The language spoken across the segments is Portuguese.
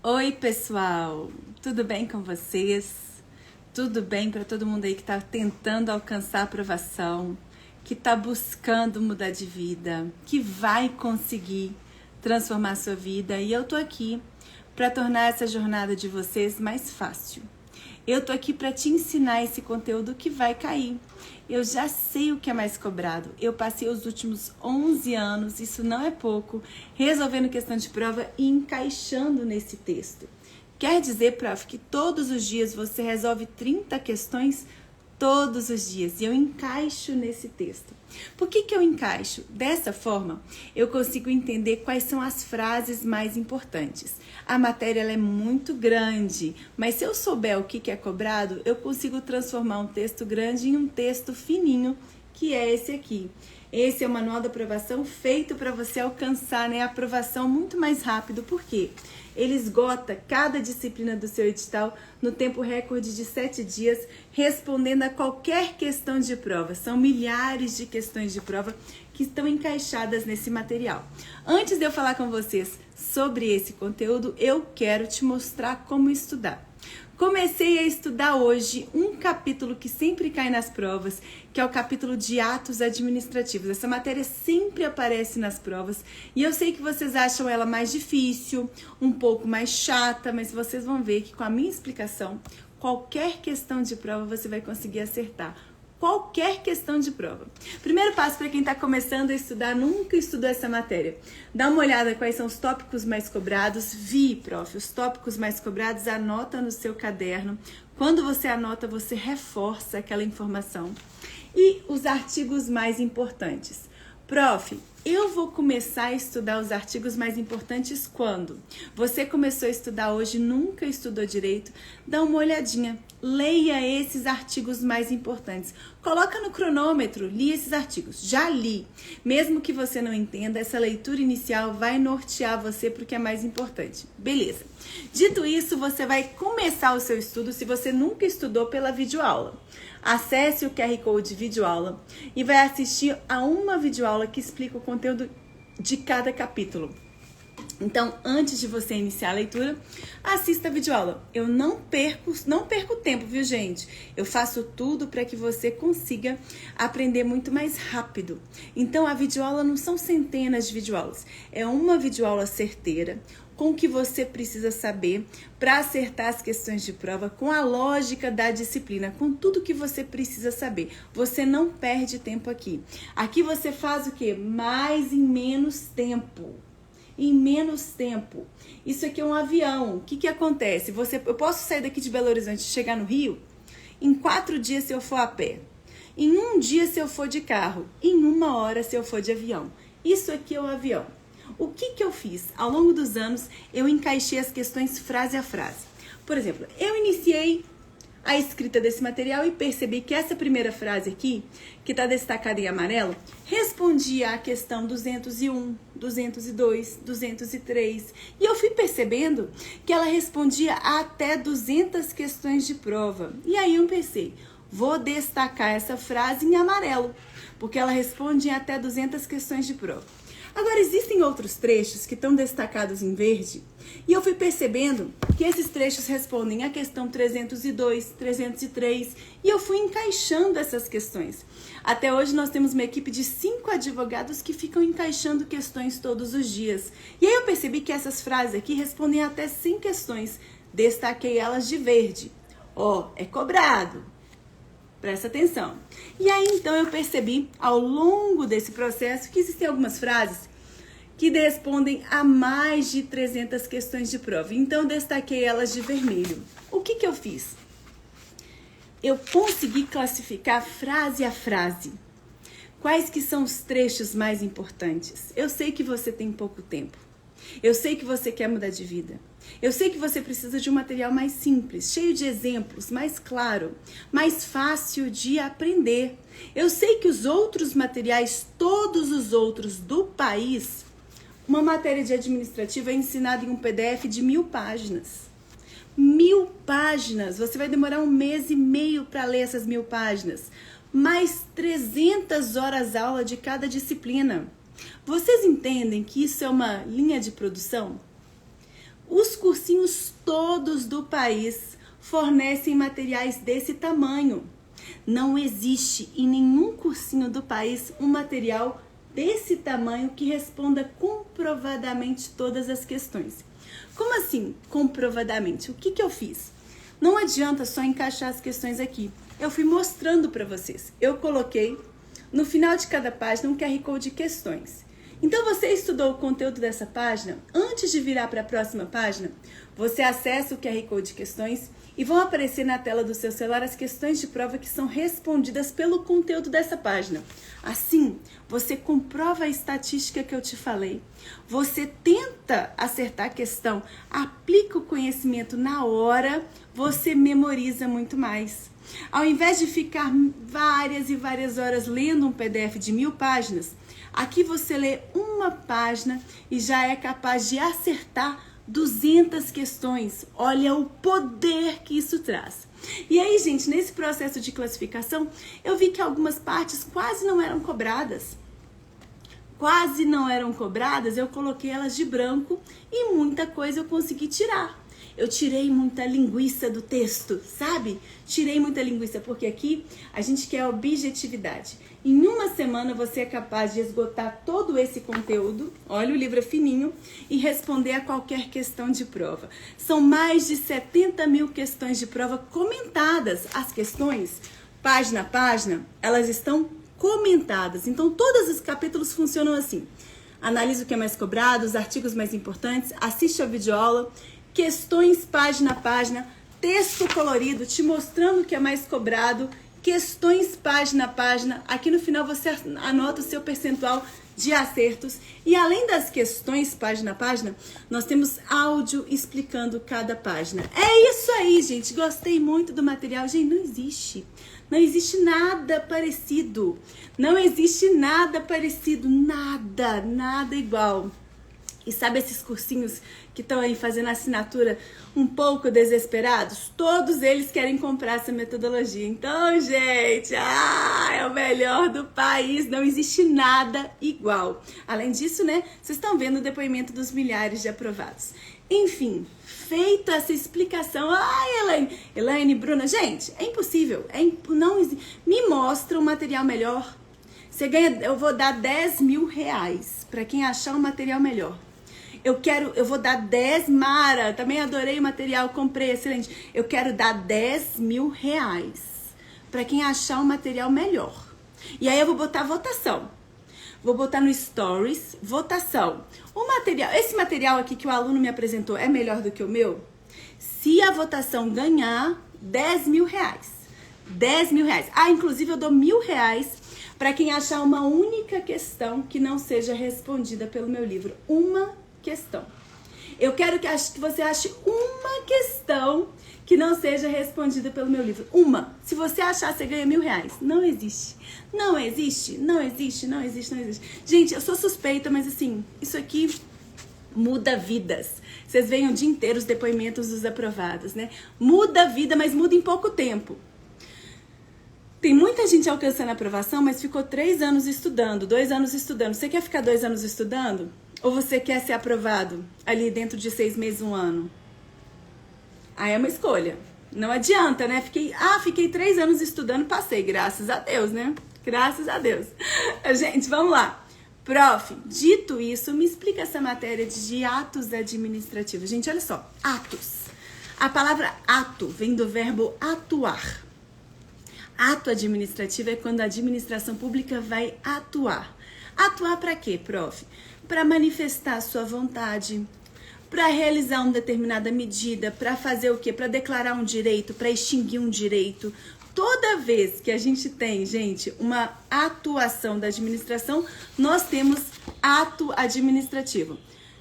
Oi, pessoal! Tudo bem com vocês? Tudo bem para todo mundo aí que está tentando alcançar a aprovação, que está buscando mudar de vida, que vai conseguir transformar a sua vida, e eu tô aqui para tornar essa jornada de vocês mais fácil. Eu tô aqui para te ensinar esse conteúdo que vai cair. Eu já sei o que é mais cobrado. Eu passei os últimos 11 anos, isso não é pouco, resolvendo questão de prova e encaixando nesse texto. Quer dizer, prof, que todos os dias você resolve 30 questões? Todos os dias. E eu encaixo nesse texto. Por que eu encaixo? Dessa forma, eu consigo entender quais são as frases mais importantes. A matéria ela é muito grande, mas se eu souber o que é cobrado, eu consigo transformar um texto grande em um texto fininho, que é esse aqui. Esse é o manual da aprovação feito para você alcançar, a aprovação muito mais rápido. Por quê? Ele esgota cada disciplina do seu edital no tempo recorde de 7 dias, respondendo a qualquer questão de prova. São milhares de questões de prova que estão encaixadas nesse material. Antes de eu falar com vocês sobre esse conteúdo, eu quero te mostrar como estudar. Comecei a estudar hoje um capítulo que sempre cai nas provas, que é o capítulo de atos administrativos. Essa matéria sempre aparece nas provas e eu sei que vocês acham ela mais difícil, um pouco mais chata, mas vocês vão ver que com a minha explicação, qualquer questão de prova você vai conseguir acertar. Qualquer questão de prova. Primeiro passo para quem está começando a estudar, nunca estudou essa matéria. Dá uma olhada quais são os tópicos mais cobrados. Prof, os tópicos mais cobrados, anota no seu caderno. Quando você anota, você reforça aquela informação. E os artigos mais importantes. Prof, eu vou começar a estudar os artigos mais importantes quando? Você começou a estudar hoje, nunca estudou direito, dá uma olhadinha, leia esses artigos mais importantes. Coloca no cronômetro, li esses artigos, já li. Mesmo que você não entenda, essa leitura inicial vai nortear você porque é mais importante. Beleza. Dito isso, você vai começar o seu estudo se você nunca estudou pela videoaula. Acesse o QR Code videoaula e vai assistir a uma videoaula que explica o conteúdo de cada capítulo. Então, antes de você iniciar a leitura, assista a videoaula. Eu não perco tempo, viu, gente? Eu faço tudo para que você consiga aprender muito mais rápido. Então, a videoaula não são centenas de videoaulas. É uma videoaula certeira, com o que você precisa saber para acertar as questões de prova, com a lógica da disciplina, com tudo que você precisa saber. Você não perde tempo aqui. Aqui você faz o quê? Mais em menos tempo. Em menos tempo. Isso aqui é um avião. O que acontece? Eu posso sair daqui de Belo Horizonte e chegar no Rio em 4 dias se eu for a pé. Em 1 dia se eu for de carro. Em 1 hora se eu for de avião. Isso aqui é o avião. O que eu fiz? Ao longo dos anos, eu encaixei as questões frase a frase. Por exemplo, eu iniciei a escrita desse material e percebi que essa primeira frase aqui, que está destacada em amarelo, respondia à questão 201, 202, 203. E eu fui percebendo que ela respondia a até 200 questões de prova. E aí eu pensei, vou destacar essa frase em amarelo, porque ela responde em até 200 questões de prova. Agora, existem outros trechos que estão destacados em verde e eu fui percebendo que esses trechos respondem à questão 302, 303 e eu fui encaixando essas questões. Até hoje nós temos uma equipe de 5 advogados que ficam encaixando questões todos os dias. E aí eu percebi que essas frases aqui respondem a até 100 questões. Destaquei elas de verde. É cobrado. Presta atenção. E aí, então, eu percebi, ao longo desse processo, que existem algumas frases que respondem a mais de 300 questões de prova. Então, eu destaquei elas de vermelho. O que eu fiz? Eu consegui classificar frase a frase. Quais que são os trechos mais importantes? Eu sei que você tem pouco tempo. Eu sei que você quer mudar de vida. Eu sei que você precisa de um material mais simples, cheio de exemplos, mais claro, mais fácil de aprender. Eu sei que os outros materiais, todos os outros do país, uma matéria de administrativa é ensinada em um PDF de 1000 páginas. 1000 páginas! Você vai demorar 1 mês e meio para ler essas 1000 páginas. Mais 300 horas aula de cada disciplina. Vocês entendem que isso é uma linha de produção? Os cursinhos todos do país fornecem materiais desse tamanho. Não existe em nenhum cursinho do país um material desse tamanho que responda comprovadamente todas as questões. Como assim, comprovadamente? O que eu fiz? Não adianta só encaixar as questões aqui. Eu fui mostrando para vocês. Eu coloquei no final de cada página um QR Code de questões. Então, você estudou o conteúdo dessa página? Antes de virar para a próxima página, você acessa o QR Code de questões e vão aparecer na tela do seu celular as questões de prova que são respondidas pelo conteúdo dessa página. Assim, você comprova a estatística que eu te falei. Você tenta acertar a questão, aplica o conhecimento na hora, você memoriza muito mais. Ao invés de ficar várias e várias horas lendo um PDF de 1000 páginas, aqui você lê uma página e já é capaz de acertar 200 questões. Olha o poder que isso traz. E aí, gente, nesse processo de classificação, eu vi que algumas partes quase não eram cobradas. Eu coloquei elas de branco e muita coisa eu consegui tirar. Eu tirei muita linguiça do texto, sabe? Tirei muita linguiça, porque aqui a gente quer objetividade. Em uma semana você é capaz de esgotar todo esse conteúdo, olha, o livro é fininho, e responder a qualquer questão de prova. São mais de 70 mil questões de prova comentadas. As questões, página a página, elas estão comentadas. Então, todos os capítulos funcionam assim. Analisa o que é mais cobrado, os artigos mais importantes, assiste a videoaula, questões página a página, texto colorido te mostrando o que é mais cobrado, questões página a página. Aqui no final você anota o seu percentual de acertos. E além das questões página a página, nós temos áudio explicando cada página. É isso aí, gente. Gostei muito do material. Gente, não existe. Não existe nada parecido. Não existe nada parecido. Nada igual. E sabe esses cursinhos que estão aí fazendo assinatura um pouco desesperados? Todos eles querem comprar essa metodologia. Então, gente, é o melhor do país. Não existe nada igual. Além disso, né, vocês estão vendo o depoimento dos milhares de aprovados. Enfim, feita essa explicação. Elaine, Bruna, gente, é impossível. Me mostra um material melhor. Você ganha, eu vou dar 10 mil reais para quem achar um material melhor. Eu vou dar 10, Mara, também adorei o material, comprei, excelente. Eu quero dar 10 mil reais para quem achar um material melhor. E aí eu vou botar votação. Vou botar no Stories, votação. Esse material aqui que o aluno me apresentou é melhor do que o meu? Se a votação ganhar, 10 mil reais. 10 mil reais. Inclusive eu dou 1.000 reais para quem achar uma única questão que não seja respondida pelo meu livro. Uma questão. Eu quero que você ache uma questão que não seja respondida pelo meu livro. Uma. Se você achar, você ganha 1.000 reais. Não existe. Não existe. Gente, eu sou suspeita, mas assim, isso aqui muda vidas. Vocês veem o dia inteiro os depoimentos dos aprovados, né? Muda a vida, mas muda em pouco tempo. Tem muita gente alcançando a aprovação, mas ficou 3 anos estudando, 2 anos estudando. Você quer ficar 2 anos estudando? Ou você quer ser aprovado ali dentro de 6 meses, 1 ano? Aí é uma escolha. Não adianta, né? Fiquei 3 anos estudando, passei. Graças a Deus, né? Graças a Deus. Gente, vamos lá. Prof, dito isso, me explica essa matéria de atos administrativos. Gente, olha só. Atos. A palavra ato vem do verbo atuar. Ato administrativo é quando a administração pública vai atuar. Atuar para quê, prof? Para manifestar a sua vontade, para realizar uma determinada medida, para fazer o quê? Para declarar um direito, para extinguir um direito. Toda vez que a gente tem, gente, uma atuação da administração, nós temos ato administrativo.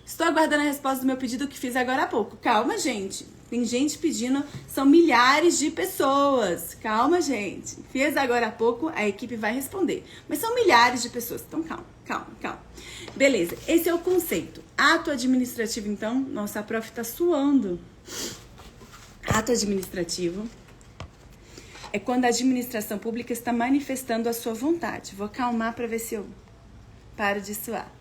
Estou aguardando a resposta do meu pedido que fiz agora há pouco. Calma, gente. Tem gente pedindo, são milhares de pessoas. Calma, gente. Fiz agora há pouco, a equipe vai responder. Mas são milhares de pessoas, então calma. Beleza, esse é o conceito. Ato administrativo, então, nossa, a prof tá suando. Ato administrativo é quando a administração pública está manifestando a sua vontade. Vou acalmar para ver se eu Paro de suar.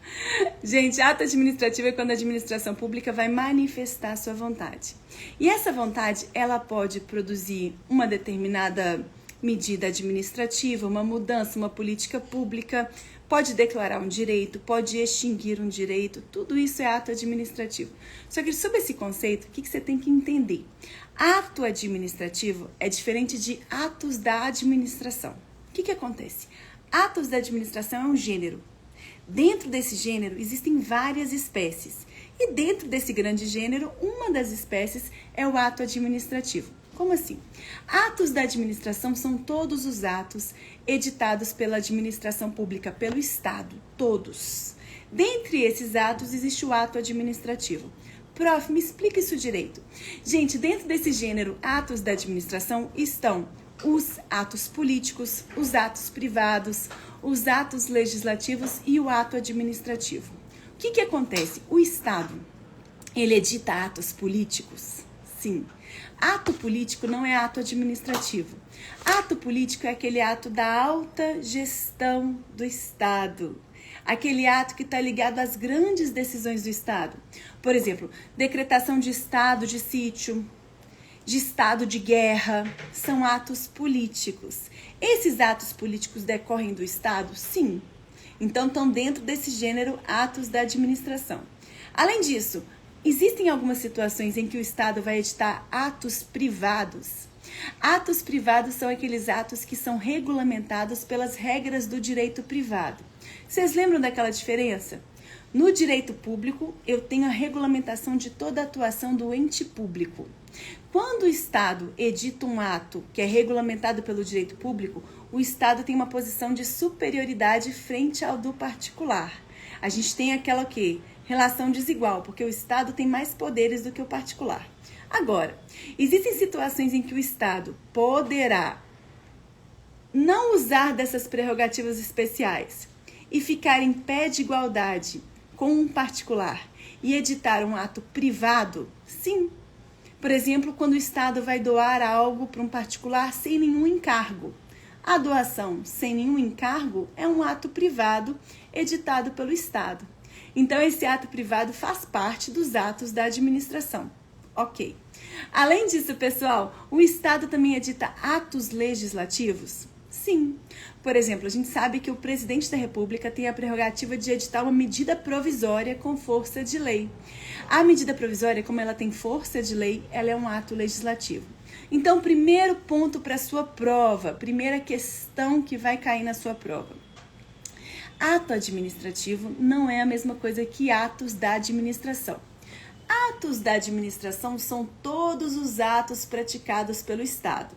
Gente, ato administrativo é quando a administração pública vai manifestar sua vontade. E essa vontade, ela pode produzir uma determinada medida administrativa, uma mudança, uma política pública, pode declarar um direito, pode extinguir um direito, tudo isso é ato administrativo. Só que sobre esse conceito, o que você tem que entender? Ato administrativo é diferente de atos da administração. O que acontece? Atos da administração é um gênero. Dentro desse gênero existem várias espécies. E dentro desse grande gênero, uma das espécies é o ato administrativo. Como assim? Atos da administração são todos os atos editados pela administração pública, pelo Estado, todos. Dentre esses atos existe o ato administrativo. Prof, me explica isso direito. Gente, dentro desse gênero, atos da administração estão os atos políticos, os atos privados, os atos legislativos e o ato administrativo. O que acontece? O Estado, ele edita atos políticos? Sim. Ato político não é ato administrativo. Ato político é aquele ato da alta gestão do Estado. Aquele ato que está ligado às grandes decisões do Estado. Por exemplo, decretação de estado de sítio, de estado de guerra, são atos políticos. Esses atos políticos decorrem do Estado? Sim. Então, estão dentro desse gênero atos da administração. Além disso, existem algumas situações em que o Estado vai editar atos privados. Atos privados são aqueles atos que são regulamentados pelas regras do direito privado. Vocês lembram daquela diferença? No direito público, eu tenho a regulamentação de toda a atuação do ente público. Quando o Estado edita um ato que é regulamentado pelo direito público, o Estado tem uma posição de superioridade frente ao do particular. A gente tem aquela relação desigual, porque o Estado tem mais poderes do que o particular. Agora, existem situações em que o Estado poderá não usar dessas prerrogativas especiais e ficar em pé de igualdade com um particular e editar um ato privado? Sim. Por exemplo, quando o Estado vai doar algo para um particular sem nenhum encargo. A doação sem nenhum encargo é um ato privado editado pelo Estado. Então, esse ato privado faz parte dos atos da administração. Ok. Além disso, pessoal, o Estado também edita atos legislativos? Sim. Por exemplo, a gente sabe que o presidente da República tem a prerrogativa de editar uma medida provisória com força de lei. A medida provisória, como ela tem força de lei, ela é um ato legislativo. Então, primeiro ponto para a sua prova, primeira questão que vai cair na sua prova. Ato administrativo não é a mesma coisa que atos da administração. Atos da administração são todos os atos praticados pelo Estado.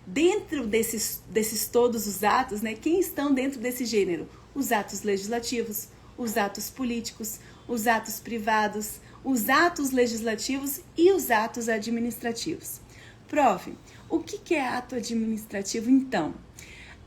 Dentro desses todos os atos, quem estão dentro desse gênero? Os atos legislativos, os atos políticos, os atos privados, os atos legislativos e os atos administrativos. Prof, o que é ato administrativo então?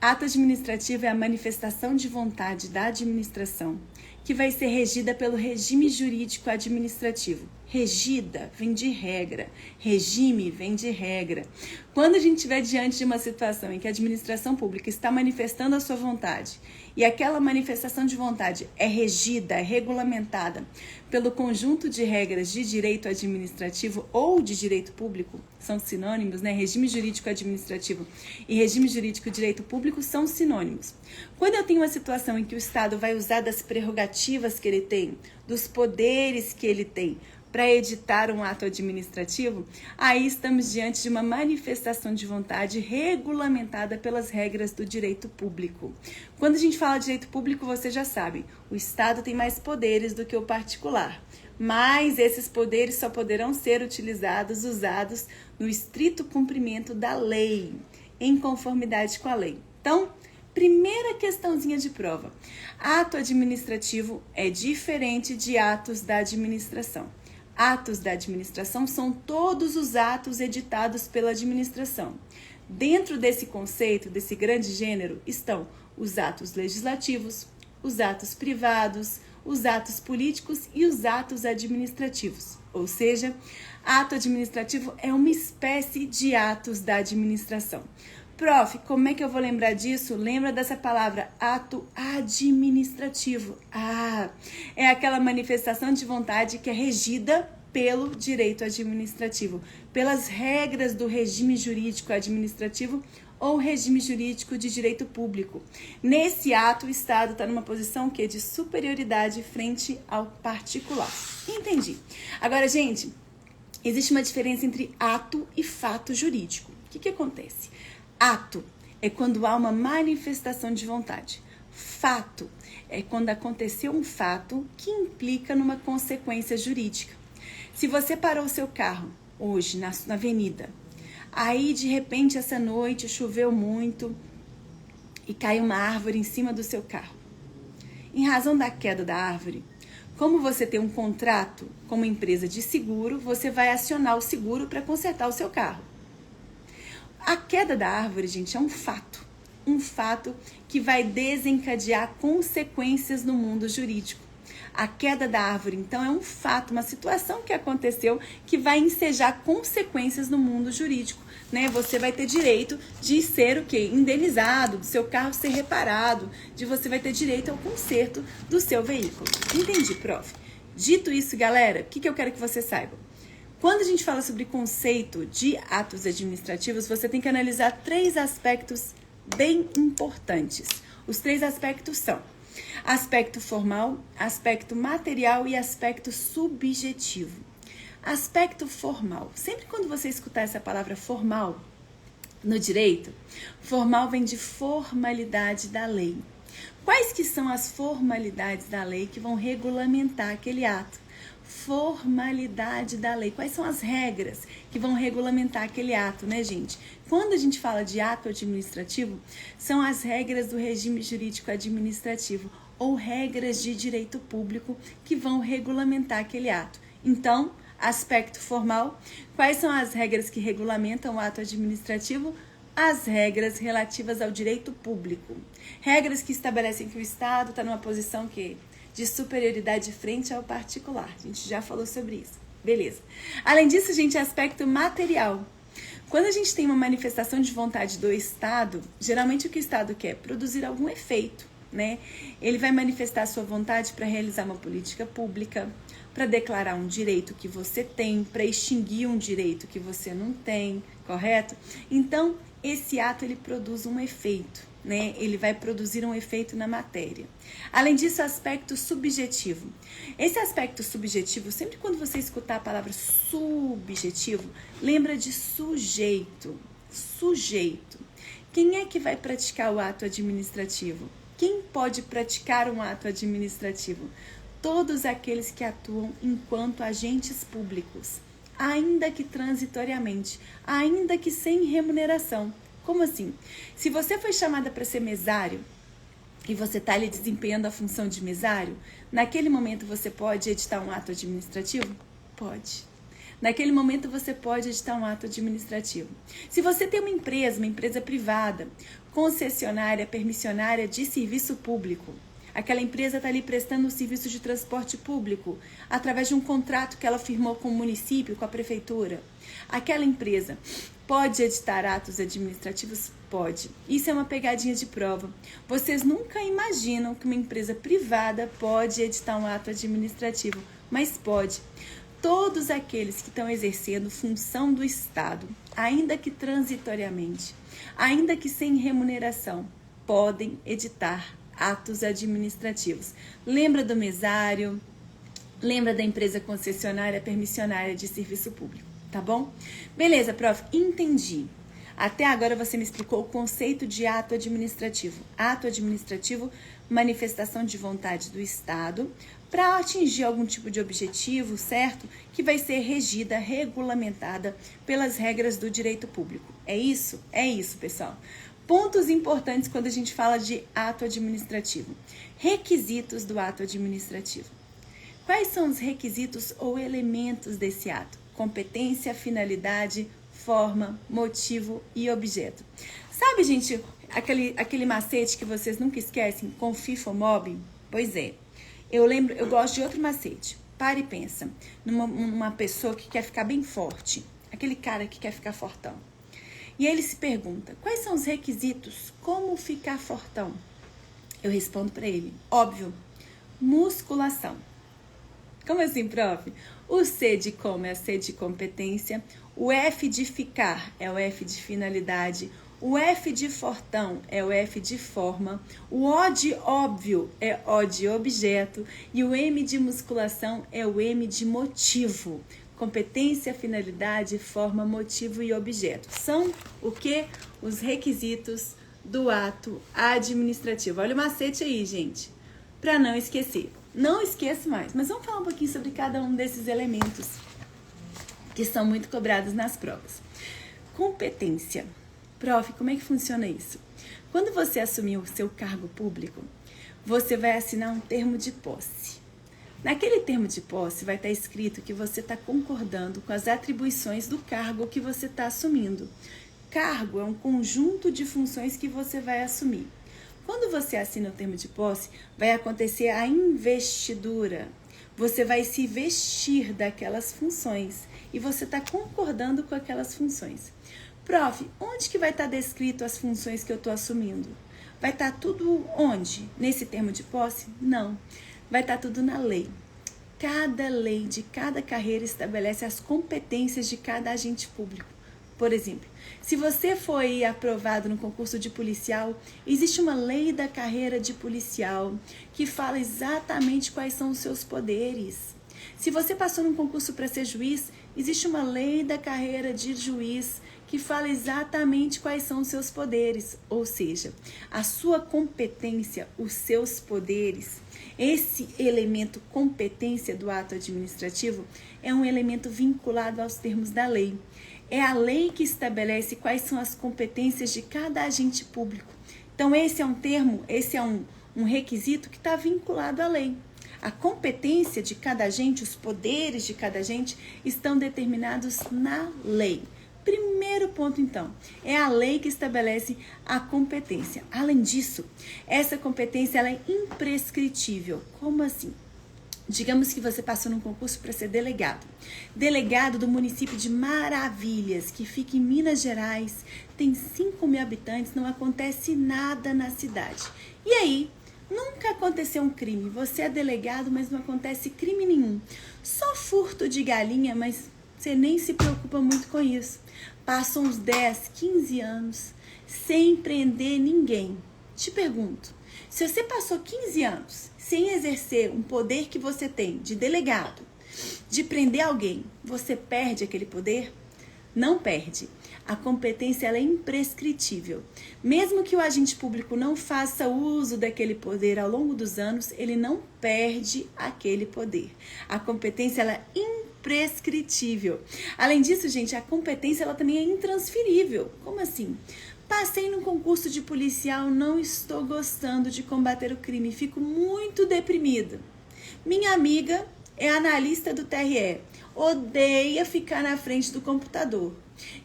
Ato administrativo é a manifestação de vontade da administração, que vai ser regida pelo regime jurídico administrativo. Regida vem de regra, regime vem de regra. Quando a gente estiver diante de uma situação em que a administração pública está manifestando a sua vontade e aquela manifestação de vontade é regida, é regulamentada pelo conjunto de regras de direito administrativo ou de direito público, são sinônimos, Regime jurídico administrativo e regime jurídico direito público são sinônimos. Quando eu tenho uma situação em que o Estado vai usar das prerrogativas que ele tem, dos poderes que ele tem, para editar um ato administrativo, aí estamos diante de uma manifestação de vontade regulamentada pelas regras do direito público. Quando a gente fala de direito público, você já sabe, o Estado tem mais poderes do que o particular, mas esses poderes só poderão ser utilizados, usados no estrito cumprimento da lei, em conformidade com a lei. Então, primeira questãozinha de prova, ato administrativo é diferente de atos da administração. Atos da administração são todos os atos editados pela administração. Dentro desse conceito, desse grande gênero, estão os atos legislativos, os atos privados, os atos políticos e os atos administrativos. Ou seja, ato administrativo é uma espécie de atos da administração. Prof, como é que eu vou lembrar disso? Lembra dessa palavra, ato administrativo. É aquela manifestação de vontade que é regida pelo direito administrativo, pelas regras do regime jurídico administrativo ou regime jurídico de direito público. Nesse ato, o Estado está numa posição que é de superioridade frente ao particular. Entendi. Agora, gente, existe uma diferença entre ato e fato jurídico. O que acontece? Ato é quando há uma manifestação de vontade. Fato é quando aconteceu um fato que implica numa consequência jurídica. Se você parou o seu carro hoje na avenida, aí de repente essa noite choveu muito e caiu uma árvore em cima do seu carro. Em razão da queda da árvore, como você tem um contrato com uma empresa de seguro, você vai acionar o seguro para consertar o seu carro. A queda da árvore, gente, é um fato que vai desencadear consequências no mundo jurídico. A queda da árvore, então, é um fato, uma situação que aconteceu que vai ensejar consequências no mundo jurídico, né? Você vai ter direito de ser o quê? Indenizado, do seu carro ser reparado, você vai ter direito ao conserto do seu veículo. Entendi, prof. Dito isso, galera, o que eu quero que você saiba? Quando a gente fala sobre conceito de atos administrativos, você tem que analisar 3 aspectos bem importantes. Os 3 aspectos são aspecto formal, aspecto material e aspecto subjetivo. Aspecto formal. Sempre quando você escutar essa palavra formal no direito, formal vem de formalidade da lei. Quais que são as formalidades da lei que vão regulamentar aquele ato? Formalidade da lei. Quais são as regras que vão regulamentar aquele ato, né, gente? Quando a gente fala de ato administrativo, são as regras do regime jurídico administrativo ou regras de direito público que vão regulamentar aquele ato. Então, aspecto formal, quais são as regras que regulamentam o ato administrativo? As regras relativas ao direito público. Regras que estabelecem que o Estado está numa posição que de superioridade frente ao particular. A gente já falou sobre isso. Beleza. Além disso, gente, aspecto material. Quando a gente tem uma manifestação de vontade do Estado, geralmente o que o Estado quer? Produzir algum efeito, né? Ele vai manifestar a sua vontade para realizar uma política pública, para declarar um direito que você tem, para extinguir um direito que você não tem, correto? Então, esse ato ele produz um efeito, né? Ele vai produzir um efeito na matéria. Além disso, aspecto subjetivo. Esse aspecto subjetivo, sempre quando você escutar a palavra subjetivo, lembra de sujeito. Sujeito. Quem é que vai praticar o ato administrativo? Quem pode praticar um ato administrativo? Todos aqueles que atuam enquanto agentes públicos, ainda que transitoriamente, ainda que sem remuneração. Como assim? Se você foi chamada para ser mesário e você está ali desempenhando a função de mesário, naquele momento você pode editar um ato administrativo? Pode. Naquele momento você pode editar um ato administrativo. Se você tem uma empresa privada, concessionária, permissionária de serviço público, aquela empresa está ali prestando um serviço de transporte público através de um contrato que ela firmou com o município, com a prefeitura. Aquela empresa pode editar atos administrativos? Pode. Isso é uma pegadinha de prova. Vocês nunca imaginam que uma empresa privada pode editar um ato administrativo, mas pode. Todos aqueles que estão exercendo função do Estado, ainda que transitoriamente, ainda que sem remuneração, podem editar atos administrativos. Lembra do mesário? Lembra da empresa concessionária, permissionária de serviço público, tá bom? Beleza, prof, entendi. Até agora você me explicou o conceito de ato administrativo. Ato administrativo, manifestação de vontade do Estado para atingir algum tipo de objetivo, certo? Que vai ser regida, regulamentada pelas regras do direito público. É isso? É isso, pessoal. Pontos importantes quando a gente fala de ato administrativo. Requisitos do ato administrativo. Quais são os requisitos ou elementos desse ato? Competência, finalidade, forma, motivo e objeto. Sabe, gente, aquele macete que vocês nunca esquecem com FIFA ou MOB? Pois é. Eu gosto de outro macete. Para e pensa numa pessoa que quer ficar bem forte. Aquele cara que quer ficar fortão. E ele se pergunta, quais são os requisitos? Como ficar fortão? Eu respondo para ele, óbvio, musculação. Como assim, prof? O C de como é a C de competência, o F de ficar é o F de finalidade, o F de fortão é o F de forma, o O de óbvio é O de objeto e o M de musculação é o M de motivo. Competência, finalidade, forma, motivo e objeto. São o que? Os requisitos do ato administrativo. Olha o macete aí, gente, para não esquecer. Não esqueça mais, mas vamos falar um pouquinho sobre cada um desses elementos que são muito cobrados nas provas. Competência. Prof, como é que funciona isso? Quando você assumir o seu cargo público, você vai assinar um termo de posse. Naquele termo de posse vai estar escrito que você está concordando com as atribuições do cargo que você está assumindo. Cargo é um conjunto de funções que você vai assumir. Quando você assina o termo de posse, vai acontecer a investidura. Você vai se vestir daquelas funções e você está concordando com aquelas funções. Prof, onde que vai estar descrito as funções que eu estou assumindo? Vai estar tudo onde? Nesse termo de posse? Não. Vai estar tudo na lei. Cada lei de cada carreira estabelece as competências de cada agente público. Por exemplo, se você foi aprovado no concurso de policial, existe uma lei da carreira de policial que fala exatamente quais são os seus poderes. Se você passou num concurso para ser juiz, existe uma lei da carreira de juiz que fala exatamente quais são os seus poderes. Ou seja, a sua competência, os seus poderes, esse elemento competência do ato administrativo é um elemento vinculado aos termos da lei. É a lei que estabelece quais são as competências de cada agente público. Então, esse é um termo, esse é um requisito que está vinculado à lei. A competência de cada agente, os poderes de cada agente estão determinados na lei. Primeiro ponto, então, é a lei que estabelece a competência. Além disso, essa competência ela é imprescritível. Como assim? Digamos que você passou num concurso para ser delegado. Delegado do município de Maravilhas, que fica em Minas Gerais, tem 5.000 habitantes, não acontece nada na cidade. E aí, nunca aconteceu um crime. Você é delegado, mas não acontece crime nenhum. Só furto de galinha, mas você nem se preocupa muito com isso. Passam uns 10, 15 anos sem prender ninguém. Te pergunto, se você passou 15 anos sem exercer um poder que você tem de delegado, de prender alguém, você perde aquele poder? Não perde. A competência ela é imprescritível. Mesmo que o agente público não faça uso daquele poder ao longo dos anos, ele não perde aquele poder. A competência ela é imprescritível. Além disso, gente, a competência ela também é intransferível. Como assim? Passei num concurso de policial, não estou gostando de combater o crime, fico muito deprimida. Minha amiga é analista do TRE, odeia ficar na frente do computador.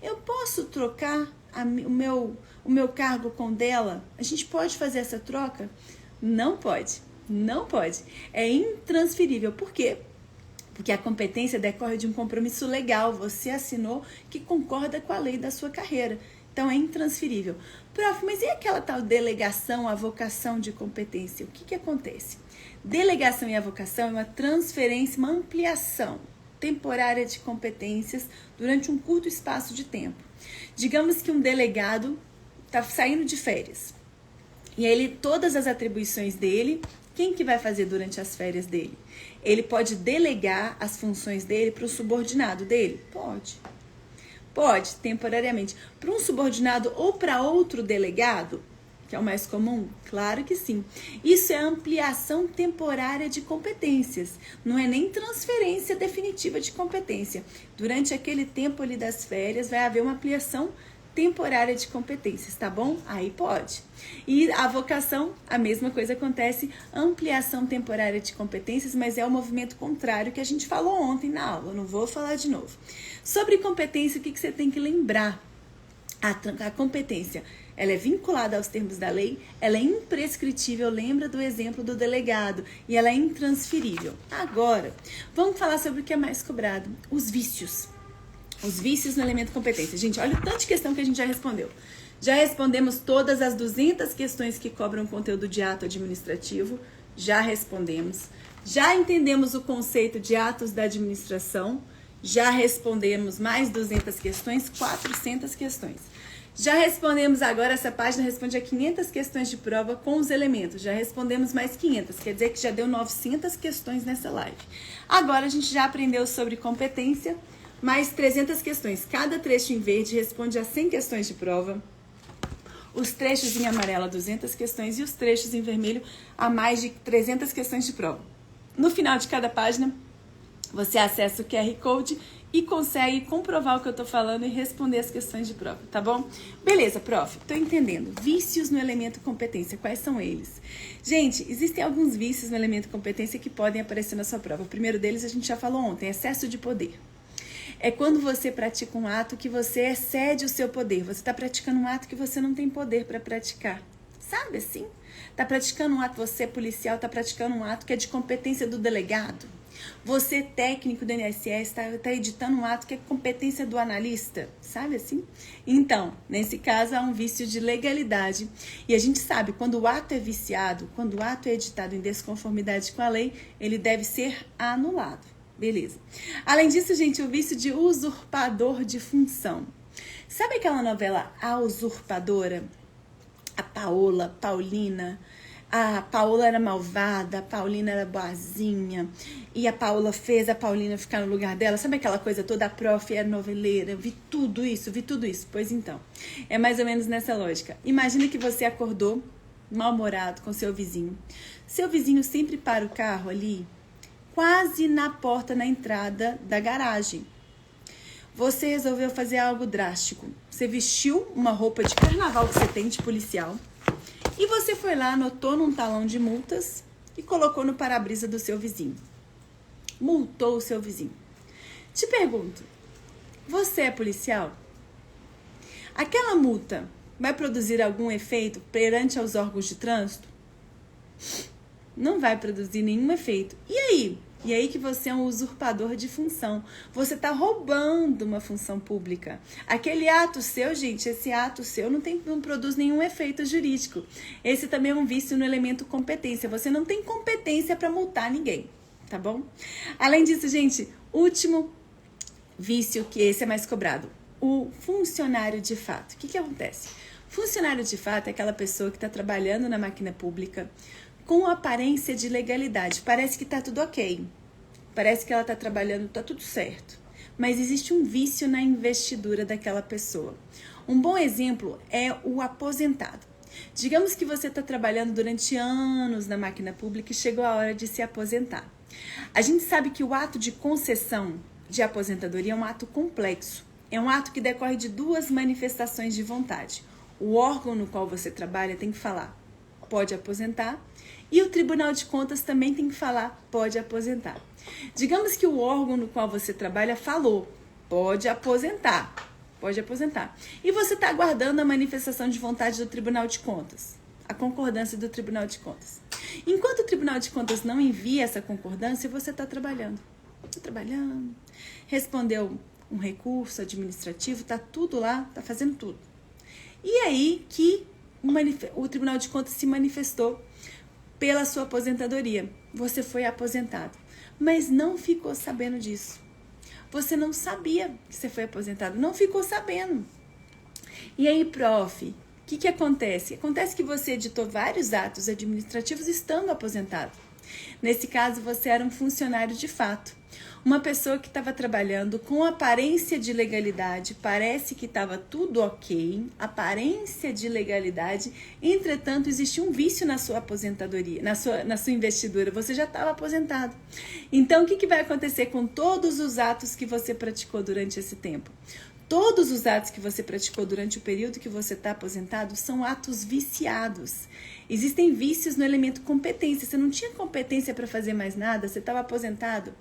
Eu posso trocar o meu cargo com dela? A gente pode fazer essa troca? Não pode, não pode. É intransferível. Por quê? Porque a competência decorre de um compromisso legal. Você assinou que concorda com a lei da sua carreira. Então, é intransferível. Prof, mas e aquela tal delegação, avocação de competência? O que acontece? Delegação e avocação é uma transferência, uma ampliação temporária de competências durante um curto espaço de tempo. Digamos que um delegado está saindo de férias. E aí, todas as atribuições dele, quem que vai fazer durante as férias dele? Ele pode delegar as funções dele para o subordinado dele? Pode. Pode, temporariamente. Para um subordinado ou para outro delegado, que é o mais comum? Claro que sim. Isso é ampliação temporária de competências. Não é nem transferência definitiva de competência. Durante aquele tempo ali das férias, vai haver uma ampliação temporária de competências, tá bom? Aí pode. E a avocação, a mesma coisa acontece, ampliação temporária de competências, mas é o movimento contrário que a gente falou ontem na aula, eu não vou falar de novo. Sobre competência, o que você tem que lembrar? A competência, ela é vinculada aos termos da lei, ela é imprescritível, lembra do exemplo do delegado, e ela é intransferível. Agora, vamos falar sobre o que é mais cobrado, os vícios. Os vícios no elemento competência. Gente, olha o tanto de questão que a gente já respondeu. Já respondemos todas as 200 questões que cobram conteúdo de ato administrativo. Já respondemos. Já entendemos o conceito de atos da administração. Já respondemos mais 200 questões, 400 questões. Já respondemos agora, essa página responde a 500 questões de prova com os elementos. Já respondemos mais 500, quer dizer que já deu 900 questões nessa live. Agora a gente já aprendeu sobre competência, mais 300 questões. Cada trecho em verde responde a 100 questões de prova. Os trechos em amarelo a 200 questões e os trechos em vermelho a mais de 300 questões de prova. No final de cada página, você acessa o QR Code e consegue comprovar o que eu tô falando e responder as questões de prova, tá bom? Beleza, prof, tô entendendo. Vícios no elemento competência, quais são eles? Gente, existem alguns vícios no elemento competência que podem aparecer na sua prova. O primeiro deles a gente já falou ontem, excesso de poder. É quando você pratica um ato que você excede o seu poder. Você está praticando um ato que você não tem poder para praticar. Sabe assim? Está praticando um ato, você policial, está praticando um ato que é de competência do delegado. Você, técnico do INSS, está editando um ato que é competência do analista, sabe assim? Então, nesse caso, há um vício de legalidade. E a gente sabe, quando o ato é viciado, quando o ato é editado em desconformidade com a lei, ele deve ser anulado. Beleza. Além disso, gente, o vício de usurpador de função. Sabe aquela novela A Usurpadora? A Paulina... A Paola era malvada, a Paulina era boazinha, e a Paola fez a Paulina ficar no lugar dela. Sabe aquela coisa toda? A prof era noveleira, vi tudo isso. Pois então, é mais ou menos nessa lógica. Imagina que você acordou mal-humorado com seu vizinho. Seu vizinho sempre para o carro ali, quase na porta, na entrada da garagem. Você resolveu fazer algo drástico. Você vestiu uma roupa de carnaval que você tem, de policial, e você foi lá, anotou num talão de multas e colocou no para-brisa do seu vizinho. Multou o seu vizinho. Te pergunto, você é policial? Aquela multa vai produzir algum efeito perante aos órgãos de trânsito? Não vai produzir nenhum efeito. E aí? E aí que você é um usurpador de função. Você está roubando uma função pública. Aquele ato seu, gente, esse ato seu não produz nenhum efeito jurídico. Esse também é um vício no elemento competência. Você não tem competência para multar ninguém, tá bom? Além disso, gente, último vício, que esse é mais cobrado. O funcionário de fato. O que acontece? Funcionário de fato é aquela pessoa que está trabalhando na máquina pública com aparência de legalidade. Parece que está tudo ok. Parece que ela está trabalhando, está tudo certo. Mas existe um vício na investidura daquela pessoa. Um bom exemplo é o aposentado. Digamos que você está trabalhando durante anos na máquina pública e chegou a hora de se aposentar. A gente sabe que o ato de concessão de aposentadoria é um ato complexo. É um ato que decorre de duas manifestações de vontade. O órgão no qual você trabalha tem que falar, pode aposentar, e o Tribunal de Contas também tem que falar, pode aposentar. Digamos que o órgão no qual você trabalha falou, pode aposentar. E você está aguardando a manifestação de vontade do Tribunal de Contas, a concordância do Tribunal de Contas. Enquanto o Tribunal de Contas não envia essa concordância, você está trabalhando. Respondeu um recurso administrativo, está tudo lá, está fazendo tudo. E aí que o Tribunal de Contas se manifestou pela sua aposentadoria. Você foi aposentado, mas não ficou sabendo disso. Você não sabia que você foi aposentado, não ficou sabendo. E aí, prof, o que acontece? Acontece que você editou vários atos administrativos estando aposentado. Nesse caso, você era um funcionário de fato. Uma pessoa que estava trabalhando com aparência de legalidade, parece que estava tudo ok, aparência de legalidade, entretanto, existe um vício na sua aposentadoria, na sua investidura, você já estava aposentado. Então, o que vai acontecer com todos os atos que você praticou durante esse tempo? Todos os atos que você praticou durante o período que você está aposentado são atos viciados. Existem vícios no elemento competência. Você não tinha competência para fazer mais nada, você estava aposentado.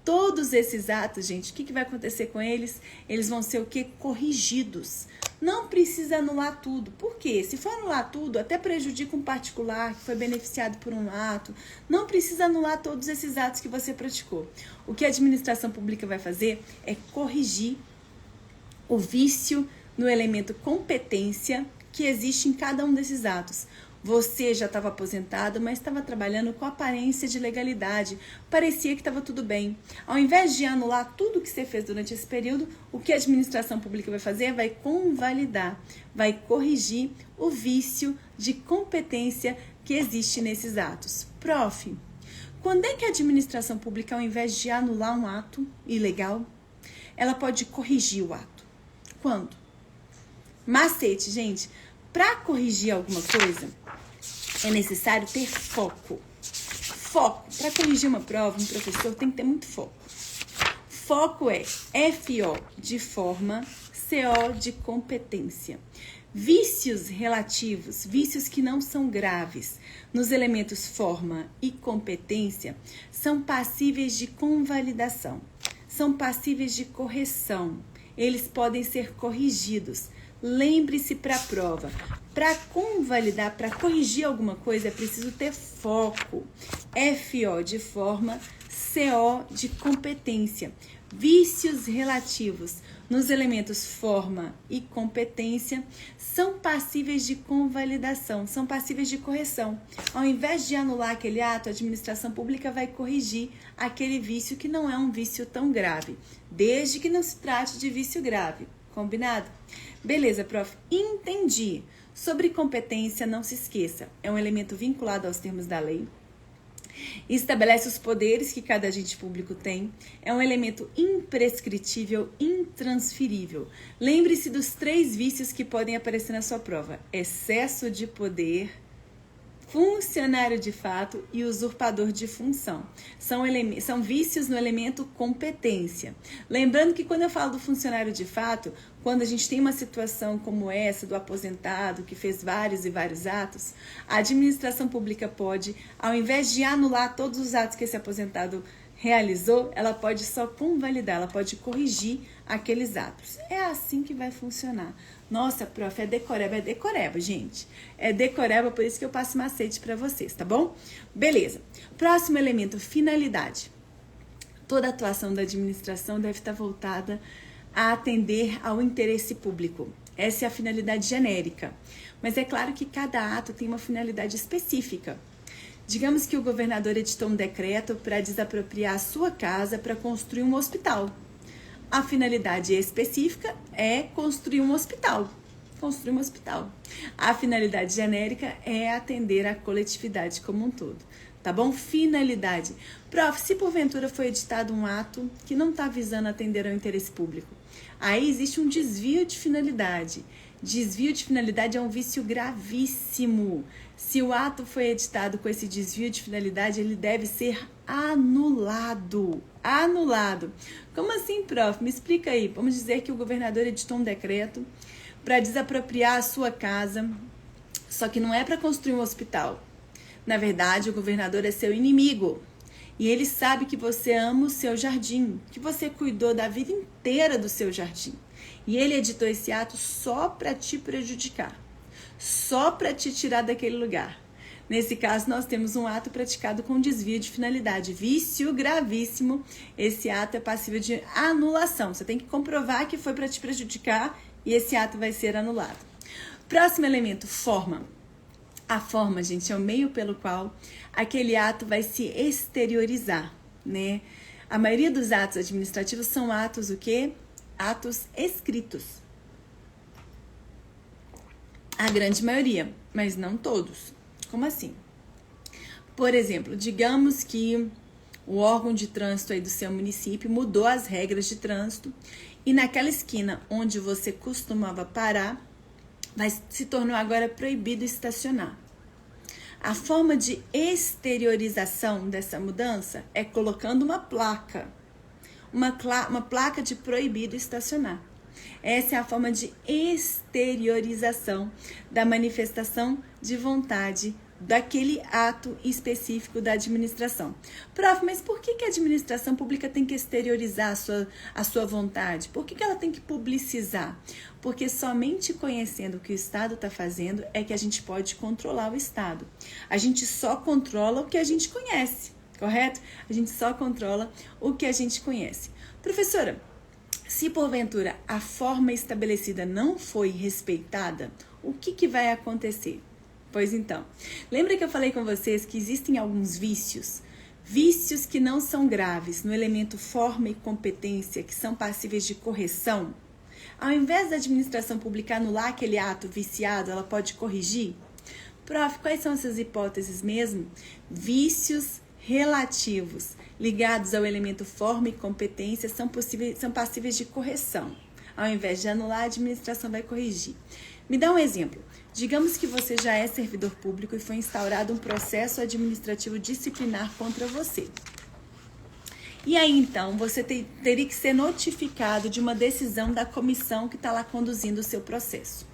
Todos esses atos, gente, o que vai acontecer com eles? Eles vão ser o quê? Corrigidos. Não precisa anular tudo. Por quê? Se for anular tudo, até prejudica um particular que foi beneficiado por um ato. Não precisa anular todos esses atos que você praticou. O que a administração pública vai fazer é corrigir o vício no elemento competência que existe em cada um desses atos. Você já estava aposentado, mas estava trabalhando com aparência de legalidade. Parecia que estava tudo bem. Ao invés de anular tudo que você fez durante esse período, o que a administração pública vai fazer? Vai convalidar, vai corrigir o vício de competência que existe nesses atos. Prof, quando é que a administração pública, ao invés de anular um ato ilegal, ela pode corrigir o ato? Quando? Macete, gente. Para corrigir alguma coisa, é necessário ter foco. Foco. Para corrigir uma prova, um professor tem que ter muito foco. Foco é FO de forma, CO de competência. Vícios relativos, vícios que não são graves, nos elementos forma e competência, são passíveis de convalidação, são passíveis de correção. Eles podem ser corrigidos. Lembre-se para a prova. Para convalidar, para corrigir alguma coisa, é preciso ter foco. FO de forma, CO de competência. Vícios relativos nos elementos forma e competência são passíveis de convalidação, são passíveis de correção. Ao invés de anular aquele ato, a administração pública vai corrigir aquele vício que não é um vício tão grave, desde que não se trate de vício grave. Combinado? Beleza, prof. Entendi. Sobre competência, não se esqueça, é um elemento vinculado aos termos da lei. Estabelece os poderes que cada agente público tem. É um elemento imprescritível, intransferível. Lembre-se dos 3 vícios que podem aparecer na sua prova: excesso de poder, funcionário de fato e usurpador de função. São vícios no elemento competência. Lembrando que quando eu falo do funcionário de fato, quando a gente tem uma situação como essa do aposentado que fez vários e vários atos, a administração pública pode, ao invés de anular todos os atos que esse aposentado realizou, ela pode só convalidar, ela pode corrigir aqueles atos. É assim que vai funcionar. Nossa, prof, é decoreba, gente. É decoreba, por isso que eu passo macete para vocês, tá bom? Beleza. Próximo elemento, finalidade. Toda atuação da administração deve estar voltada a atender ao interesse público. Essa é a finalidade genérica. Mas é claro que cada ato tem uma finalidade específica. Digamos que o governador editou um decreto para desapropriar a sua casa para construir um hospital. A finalidade específica é construir um hospital. A finalidade genérica é atender a coletividade como um todo. Tá bom? Finalidade. Prof, se porventura foi editado um ato que não está visando atender ao interesse público, aí existe um desvio de finalidade. Desvio de finalidade é um vício gravíssimo. Se o ato foi editado com esse desvio de finalidade, ele deve ser anulado. Anulado. Como assim, prof? Me explica aí. Vamos dizer que o governador editou um decreto para desapropriar a sua casa, só que não é para construir um hospital. Na verdade, o governador é seu inimigo. E ele sabe que você ama o seu jardim, que você cuidou da vida inteira do seu jardim. E ele editou esse ato só para te prejudicar, só para te tirar daquele lugar. Nesse caso, nós temos um ato praticado com desvio de finalidade, vício gravíssimo. Esse ato é passível de anulação. Você tem que comprovar que foi para te prejudicar e esse ato vai ser anulado. Próximo elemento, forma. A forma, gente, é o meio pelo qual aquele ato vai se exteriorizar, né? A maioria dos atos administrativos são atos o quê? Atos escritos. A grande maioria, mas não todos. Como assim? Por exemplo, digamos que o órgão de trânsito aí do seu município mudou as regras de trânsito e naquela esquina onde você costumava parar, se tornou agora proibido estacionar. A forma de exteriorização dessa mudança é colocando uma placa de proibido estacionar. Essa é a forma de exteriorização da manifestação de vontade daquele ato específico da administração. Prof, mas por que a administração pública tem que exteriorizar a sua vontade? Por que ela tem que publicizar? Porque somente conhecendo o que o Estado está fazendo é que a gente pode controlar o Estado. A gente só controla o que a gente conhece, correto? A gente só controla o que a gente conhece. Professora, Se porventura a forma estabelecida não foi respeitada, o que vai acontecer? Pois então, lembra que eu falei com vocês que existem alguns vícios que não são graves no elemento forma e competência, que são passíveis de correção? Ao invés da administração pública anular aquele ato viciado, ela pode corrigir? Prof, quais são essas hipóteses mesmo? Vícios relativos ligados ao elemento forma e competência são passíveis de correção. Ao invés de anular, a administração vai corrigir. Me dá um exemplo. Digamos que você já é servidor público e foi instaurado um processo administrativo disciplinar contra você. E aí, então, você teria que ser notificado de uma decisão da comissão que está lá conduzindo o seu processo.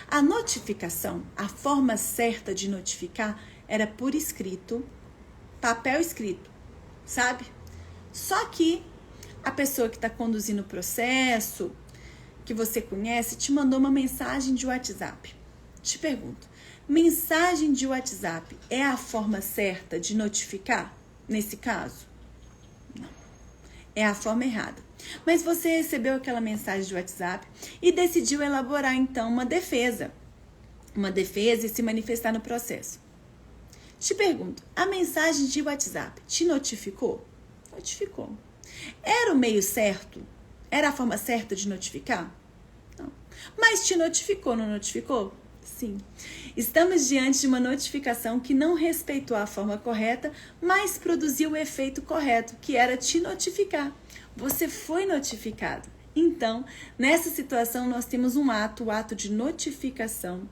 A notificação, a forma certa de notificar, era por escrito, papel escrito, sabe? Só que a pessoa que está conduzindo o processo, que você conhece, te mandou uma mensagem de WhatsApp. Te pergunto, mensagem de WhatsApp é a forma certa de notificar nesse caso? Não. É a forma errada. Mas você recebeu aquela mensagem de WhatsApp e decidiu elaborar, então, uma defesa. Uma defesa e se manifestar no processo. Te pergunto, a mensagem de WhatsApp te notificou? Notificou. Era o meio certo? Era a forma certa de notificar? Não. Mas te notificou, não notificou? Sim. Estamos diante de uma notificação que não respeitou a forma correta, mas produziu o efeito correto, que era te notificar. Você foi notificado. Então, nessa situação, nós temos um ato, o ato de notificação,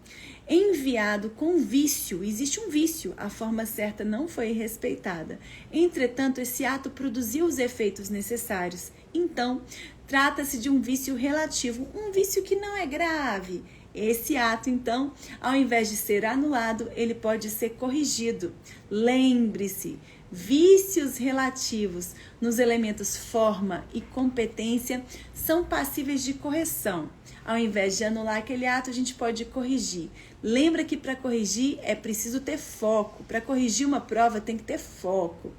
enviado com vício. Existe um vício, a forma certa não foi respeitada. Entretanto, esse ato produziu os efeitos necessários. Então, trata-se de um vício relativo, um vício que não é grave. Esse ato, então, ao invés de ser anulado, ele pode ser corrigido. Lembre-se, vícios relativos nos elementos forma e competência são passíveis de correção. Ao invés de anular aquele ato, a gente pode corrigir. Lembra que para corrigir é preciso ter foco. Para corrigir uma prova tem que ter foco.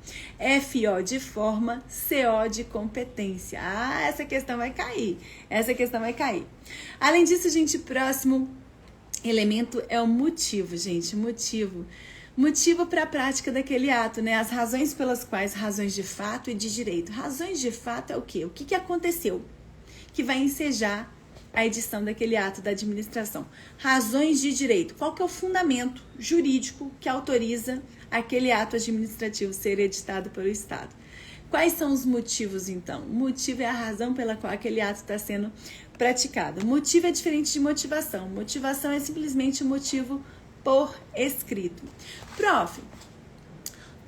FO de forma, CO de competência. Ah, essa questão vai cair. Essa questão vai cair. Além disso, gente, próximo elemento é o motivo, gente. Motivo para a prática daquele ato, né? As razões pelas quais, razões de fato e de direito. Razões de fato é o quê? O que aconteceu? Que vai ensejar a edição daquele ato da administração. Razões de direito. Qual que é o fundamento jurídico que autoriza aquele ato administrativo ser editado pelo Estado? Quais são os motivos, então? O motivo é a razão pela qual aquele ato está sendo praticado. Motivo é diferente de motivação. Motivação é simplesmente o motivo por escrito. Prof,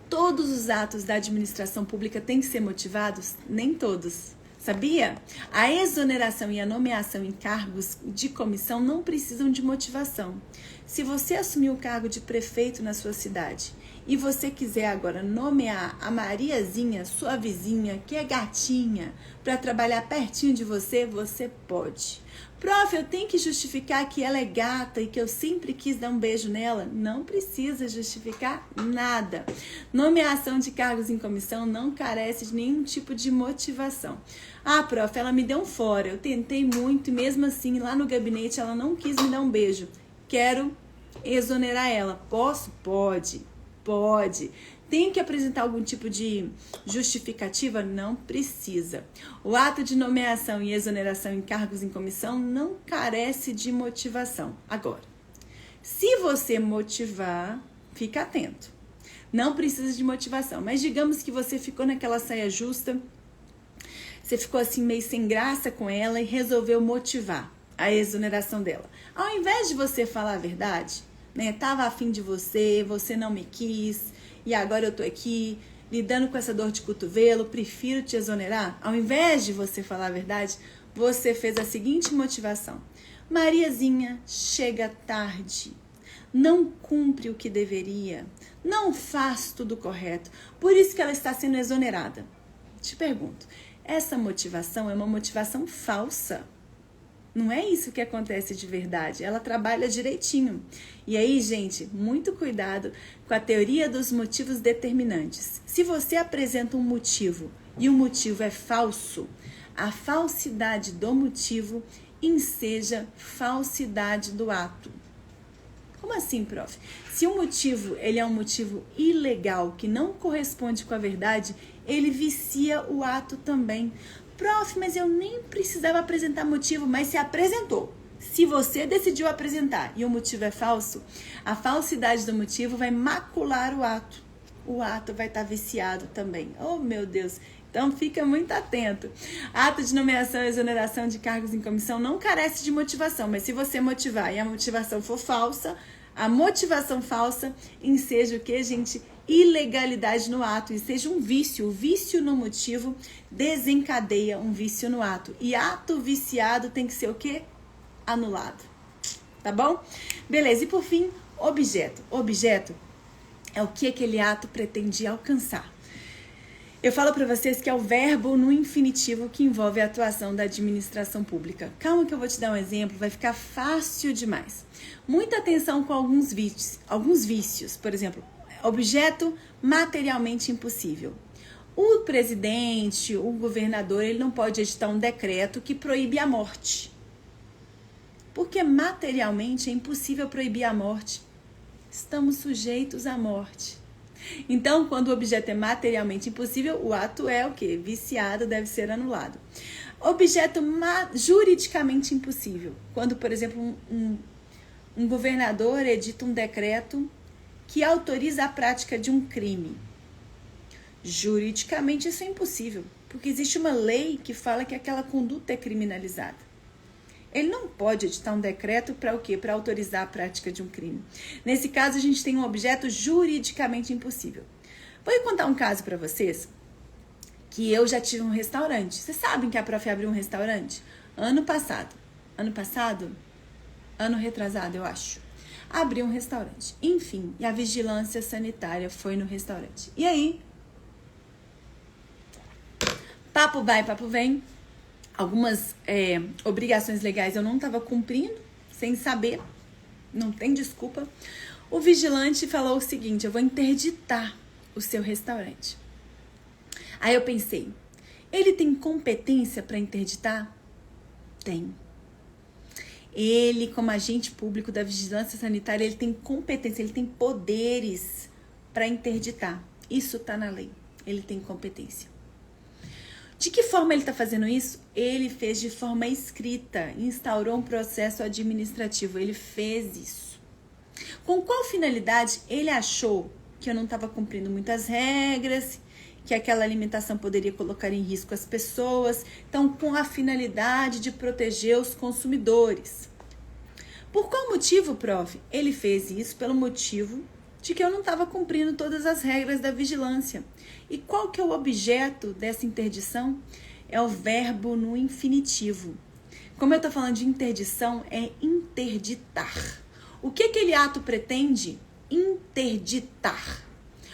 todos os atos da administração pública têm que ser motivados? Nem todos. Sabia? A exoneração e a nomeação em cargos de comissão não precisam de motivação. Se você assumir o cargo de prefeito na sua cidade e você quiser agora nomear a Mariazinha, sua vizinha, que é gatinha, para trabalhar pertinho de você, você pode. Prof, eu tenho que justificar que ela é gata e que eu sempre quis dar um beijo nela? Não precisa justificar nada. Nomeação de cargos em comissão não carece de nenhum tipo de motivação. Ah, prof, ela me deu um fora. Eu tentei muito e mesmo assim, lá no gabinete, ela não quis me dar um beijo. Quero exonerar ela. Posso? Pode. Tem que apresentar algum tipo de justificativa? Não precisa. O ato de nomeação e exoneração em cargos em comissão não carece de motivação. Agora, se você motivar, fica atento. Não precisa de motivação. Mas digamos que você ficou naquela saia justa, você ficou assim meio sem graça com ela e resolveu motivar a exoneração dela. Ao invés de você falar a verdade, né? Tava afim de você, você não me quis, e agora eu tô aqui lidando com essa dor de cotovelo, prefiro te exonerar. Ao invés de você falar a verdade, você fez a seguinte motivação: Mariazinha chega tarde, não cumpre o que deveria, não faz tudo correto, por isso que ela está sendo exonerada. Te pergunto, essa motivação é uma motivação falsa. Não é isso que acontece de verdade. Ela trabalha direitinho. E aí, gente, muito cuidado com a teoria dos motivos determinantes. Se você apresenta um motivo e o motivo é falso, a falsidade do motivo enseja falsidade do ato. Como assim, prof? Se o motivo ele é um motivo ilegal, que não corresponde com a verdade, ele vicia o ato também. Prof, mas eu nem precisava apresentar motivo, mas se apresentou. Se você decidiu apresentar e o motivo é falso, a falsidade do motivo vai macular o ato. O ato vai estar viciado também. Oh, meu Deus! Então, fica muito atento. Ato de nomeação e exoneração de cargos em comissão não carece de motivação, mas se você motivar e a motivação for falsa, a motivação falsa enseja o que, gente? Ilegalidade no ato, e seja um vício. O vício no motivo desencadeia um vício no ato. E ato viciado tem que ser o quê? Anulado. Tá bom? Beleza, e por fim, objeto. Objeto é o que aquele ato pretende alcançar. Eu falo para vocês que é o verbo no infinitivo que envolve a atuação da administração pública. Calma que eu vou te dar um exemplo, vai ficar fácil demais. Muita atenção com alguns vícios. Por exemplo, objeto materialmente impossível. O presidente, o governador, ele não pode editar um decreto que proíbe a morte. Porque materialmente é impossível proibir a morte. Estamos sujeitos à morte. Então, quando o objeto é materialmente impossível, o ato é o quê? Viciado, deve ser anulado. Objeto juridicamente impossível. Quando, por exemplo, um governador edita um decreto que autoriza a prática de um crime. Juridicamente isso é impossível, porque existe uma lei que fala que aquela conduta é criminalizada. Ele não pode editar um decreto para o quê? Para autorizar a prática de um crime. Nesse caso, a gente tem um objeto juridicamente impossível. Vou contar um caso para vocês, que eu já tive um restaurante. Vocês sabem que a prof abriu um restaurante? Ano passado? Ano retrasado, eu acho. Abriu um restaurante. Enfim, e a vigilância sanitária foi no restaurante. E aí? Papo vai, papo vem. Algumas obrigações legais eu não estava cumprindo, sem saber, não tem desculpa. O vigilante falou o seguinte: eu vou interditar o seu restaurante. Aí eu pensei, ele tem competência para interditar? Tem. Ele, como agente público da vigilância sanitária, ele tem competência, ele tem poderes para interditar. Isso está na lei, ele tem competência. De que forma ele está fazendo isso? Ele fez de forma escrita, instaurou um processo administrativo, ele fez isso. Com qual finalidade? Ele achou que eu não estava cumprindo muitas regras, que aquela alimentação poderia colocar em risco as pessoas, então com a finalidade de proteger os consumidores. Por qual motivo, prof? Ele fez isso pelo motivo de que eu não estava cumprindo todas as regras da vigilância. E qual que é o objeto dessa interdição? É o verbo no infinitivo. Como eu estou falando de interdição, é interditar. O que aquele ato pretende? Interditar.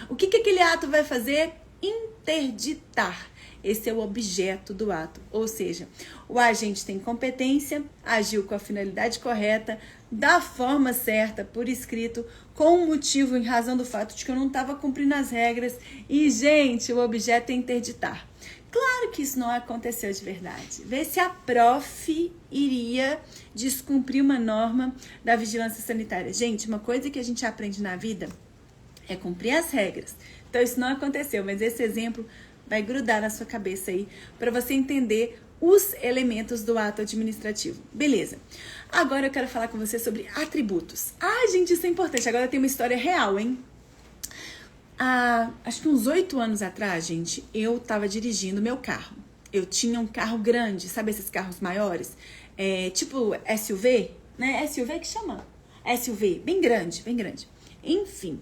O que aquele ato vai fazer? Interditar. Esse é o objeto do ato. Ou seja, o agente tem competência, agiu com a finalidade correta, da forma certa, por escrito, com um motivo em razão do fato de que eu não estava cumprindo as regras. E, gente, o objeto é interditar. Claro que isso não aconteceu de verdade. Vê se a prof iria descumprir uma norma da vigilância sanitária. Gente, uma coisa que a gente aprende na vida é cumprir as regras. Então, isso não aconteceu, mas esse exemplo vai grudar na sua cabeça aí para você entender os elementos do ato administrativo. Beleza. Agora eu quero falar com você sobre atributos. Gente, isso é importante. Agora tem uma história real, hein? Acho que uns 8 anos atrás, gente, eu tava dirigindo meu carro. Eu tinha um carro grande, sabe esses carros maiores? Tipo SUV, né? SUV que chama? SUV, bem grande, bem grande. Enfim.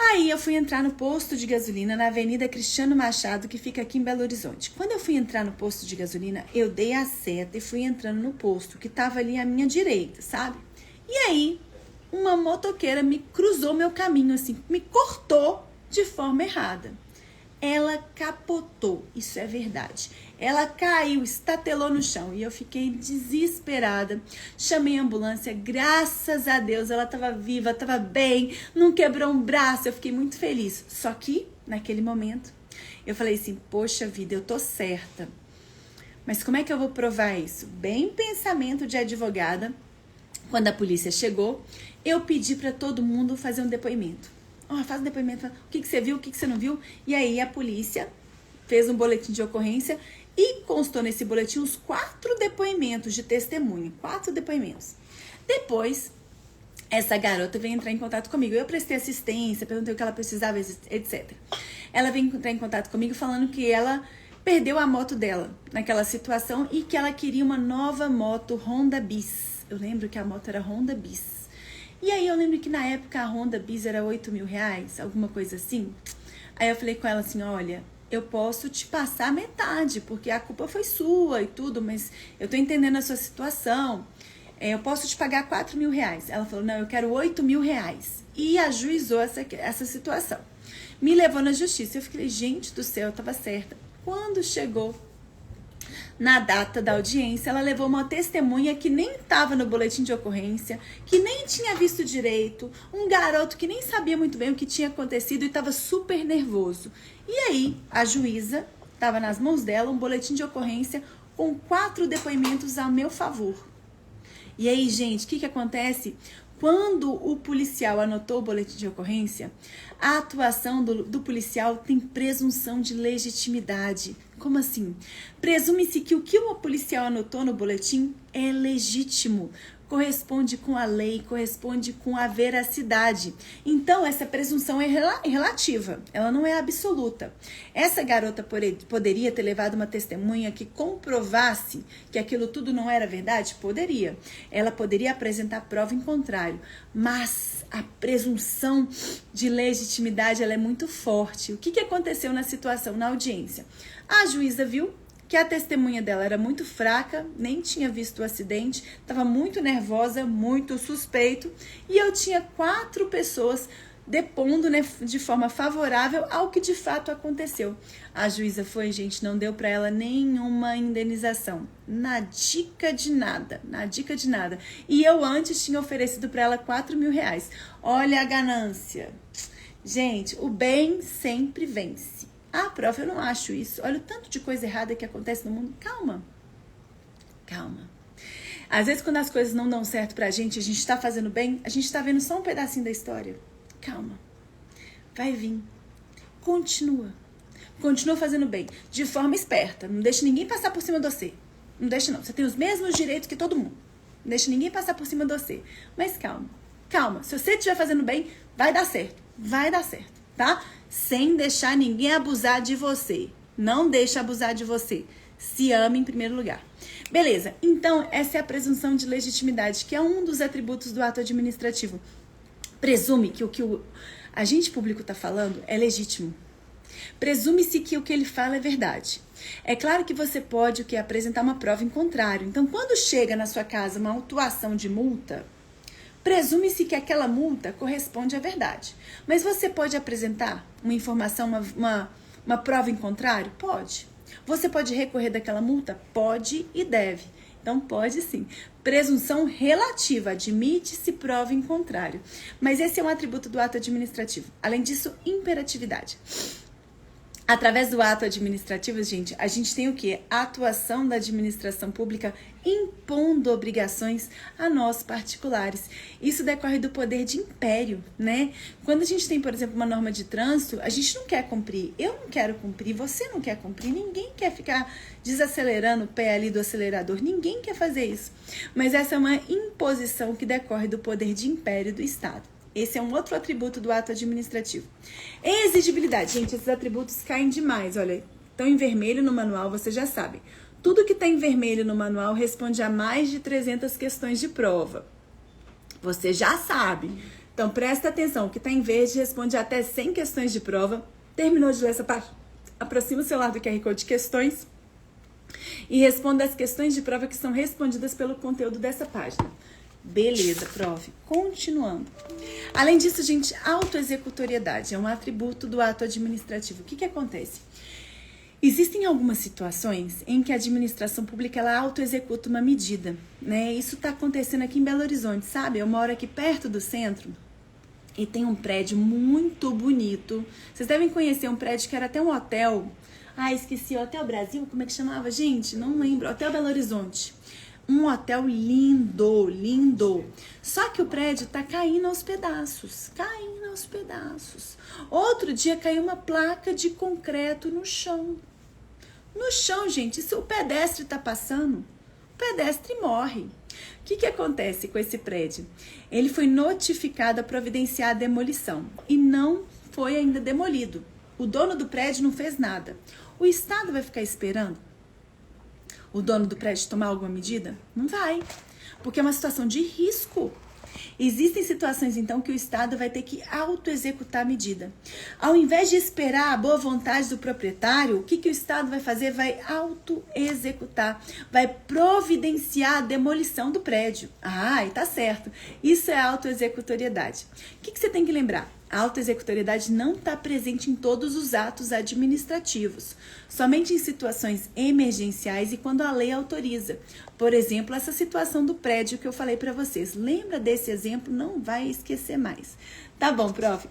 Aí eu fui entrar no posto de gasolina na Avenida Cristiano Machado, que fica aqui em Belo Horizonte. Quando eu fui entrar no posto de gasolina, eu dei a seta e fui entrando no posto, que tava ali à minha direita, sabe? E aí, uma motoqueira me cruzou meu caminho, assim, me cortou de forma errada. Ela capotou, isso é verdade. Ela caiu, estatelou no chão e eu fiquei desesperada. Chamei a ambulância, graças a Deus, ela estava viva, estava bem, não quebrou um braço, eu fiquei muito feliz. Só que, naquele momento, eu falei assim, poxa vida, eu tô certa. Mas como é que eu vou provar isso? Bem pensamento de advogada. Quando a polícia chegou, eu pedi para todo mundo fazer um depoimento. Faz um depoimento, o que você viu, o que você não viu. E aí a polícia fez um boletim de ocorrência e constou nesse boletim os 4 depoimentos de testemunha. 4 depoimentos. Depois, essa garota veio entrar em contato comigo. Eu prestei assistência, perguntei o que ela precisava, etc. Ela veio entrar em contato comigo falando que ela perdeu a moto dela naquela situação e que ela queria uma nova moto Honda Bis. Eu lembro que a moto era Honda Bis. E aí eu lembro que na época a Honda Bis era R$8.000, alguma coisa assim. Aí eu falei com ela assim, olha, eu posso te passar metade, porque a culpa foi sua e tudo, mas eu tô entendendo a sua situação. Eu posso te pagar R$4.000. Ela falou, não, eu quero R$8.000. E ajuizou essa situação. Me levou na justiça. Eu fiquei, gente do céu, eu tava certa. Quando chegou na data da audiência, ela levou uma testemunha que nem estava no boletim de ocorrência, que nem tinha visto direito, um garoto que nem sabia muito bem o que tinha acontecido e estava super nervoso. E aí, a juíza estava nas mãos dela um boletim de ocorrência com 4 depoimentos a meu favor. E aí, gente, o que acontece? Quando o policial anotou o boletim de ocorrência, a atuação do policial tem presunção de legitimidade. Como assim? Presume-se que o policial anotou no boletim é legítimo, corresponde com a lei, corresponde com a veracidade. Então, essa presunção é relativa, ela não é absoluta. Essa garota poderia ter levado uma testemunha que comprovasse que aquilo tudo não era verdade? Poderia. Ela poderia apresentar prova em contrário, mas a presunção de legitimidade ela é muito forte. O que aconteceu na situação, na audiência? A juíza viu que a testemunha dela era muito fraca, nem tinha visto o acidente, estava muito nervosa, muito suspeito, e eu tinha 4 pessoas depondo, né, de forma favorável ao que de fato aconteceu. A juíza foi, gente, não deu para ela nenhuma indenização, na dica de nada. E eu antes tinha oferecido para ela R$4.000. Olha a ganância. Gente, o bem sempre vence. Prof, eu não acho isso. Olha o tanto de coisa errada que acontece no mundo. Calma. Às vezes, quando as coisas não dão certo pra gente, a gente tá fazendo bem, a gente tá vendo só um pedacinho da história. Calma. Vai vir. Continua fazendo bem. De forma esperta. Não deixa ninguém passar por cima de você. Não deixa, não. Você tem os mesmos direitos que todo mundo. Não deixa ninguém passar por cima de você. Mas calma. Se você estiver fazendo bem, vai dar certo. Tá? Sem deixar ninguém abusar de você. Não deixa abusar de você. Se ama em primeiro lugar. Beleza, então essa é a presunção de legitimidade, que é um dos atributos do ato administrativo. Presume que o que o agente público está falando é legítimo. Presume-se que o que ele fala é verdade. É claro que você pode apresentar uma prova em contrário. Então, quando chega na sua casa uma autuação de multa, presume-se que aquela multa corresponde à verdade. Mas você pode apresentar uma informação, uma prova em contrário? Pode. Você pode recorrer daquela multa? Pode e deve. Então, pode sim. Presunção relativa, admite-se prova em contrário. Mas esse é um atributo do ato administrativo. Além disso, imperatividade. Através do ato administrativo, gente, a gente tem o quê? A atuação da administração pública impondo obrigações a nós particulares. Isso decorre do poder de império, né? Quando a gente tem, por exemplo, uma norma de trânsito, a gente não quer cumprir. Eu não quero cumprir, você não quer cumprir, ninguém quer ficar desacelerando o pé ali do acelerador, ninguém quer fazer isso. Mas essa é uma imposição que decorre do poder de império do Estado. Esse é um outro atributo do ato administrativo. Exigibilidade. Gente, esses atributos caem demais. Olha, estão em vermelho no manual, você já sabe. Tudo que está em vermelho no manual responde a mais de 300 questões de prova. Você já sabe. Então, presta atenção. O que está em verde responde a até 100 questões de prova. Terminou de ler essa parte? Aproxima o celular do QR Code de questões e responda as questões de prova que são respondidas pelo conteúdo dessa página. Beleza, prof. Continuando. Além disso, gente, autoexecutoriedade é um atributo do ato administrativo. O que acontece? Existem algumas situações em que a administração pública ela autoexecuta uma medida, né? Isso está acontecendo aqui em Belo Horizonte, sabe? Eu moro aqui perto do centro e tem um prédio muito bonito. Vocês devem conhecer um prédio que era até um hotel Ah, esqueci, Hotel Brasil, como é que chamava, gente? Não lembro. Hotel Belo Horizonte. Um hotel lindo, lindo. Só que o prédio tá caindo aos pedaços. Caindo aos pedaços. Outro dia caiu uma placa de concreto no chão. No chão, gente. Se o pedestre tá passando, o pedestre morre. O que acontece com esse prédio? Ele foi notificado a providenciar a demolição e não foi ainda demolido. O dono do prédio não fez nada. O Estado vai ficar esperando o dono do prédio tomar alguma medida? Não vai, porque é uma situação de risco. Existem situações, então, que o Estado vai ter que auto-executar a medida. Ao invés de esperar a boa vontade do proprietário, o que o Estado vai fazer? Vai auto-executar, vai providenciar a demolição do prédio. Ah, e tá certo. Isso é auto-executoriedade. O que você tem que lembrar? A auto-executoriedade não está presente em todos os atos administrativos, somente em situações emergenciais e quando a lei autoriza. Por exemplo, essa situação do prédio que eu falei para vocês. Lembra desse exemplo? Não vai esquecer mais. Tá bom, prof.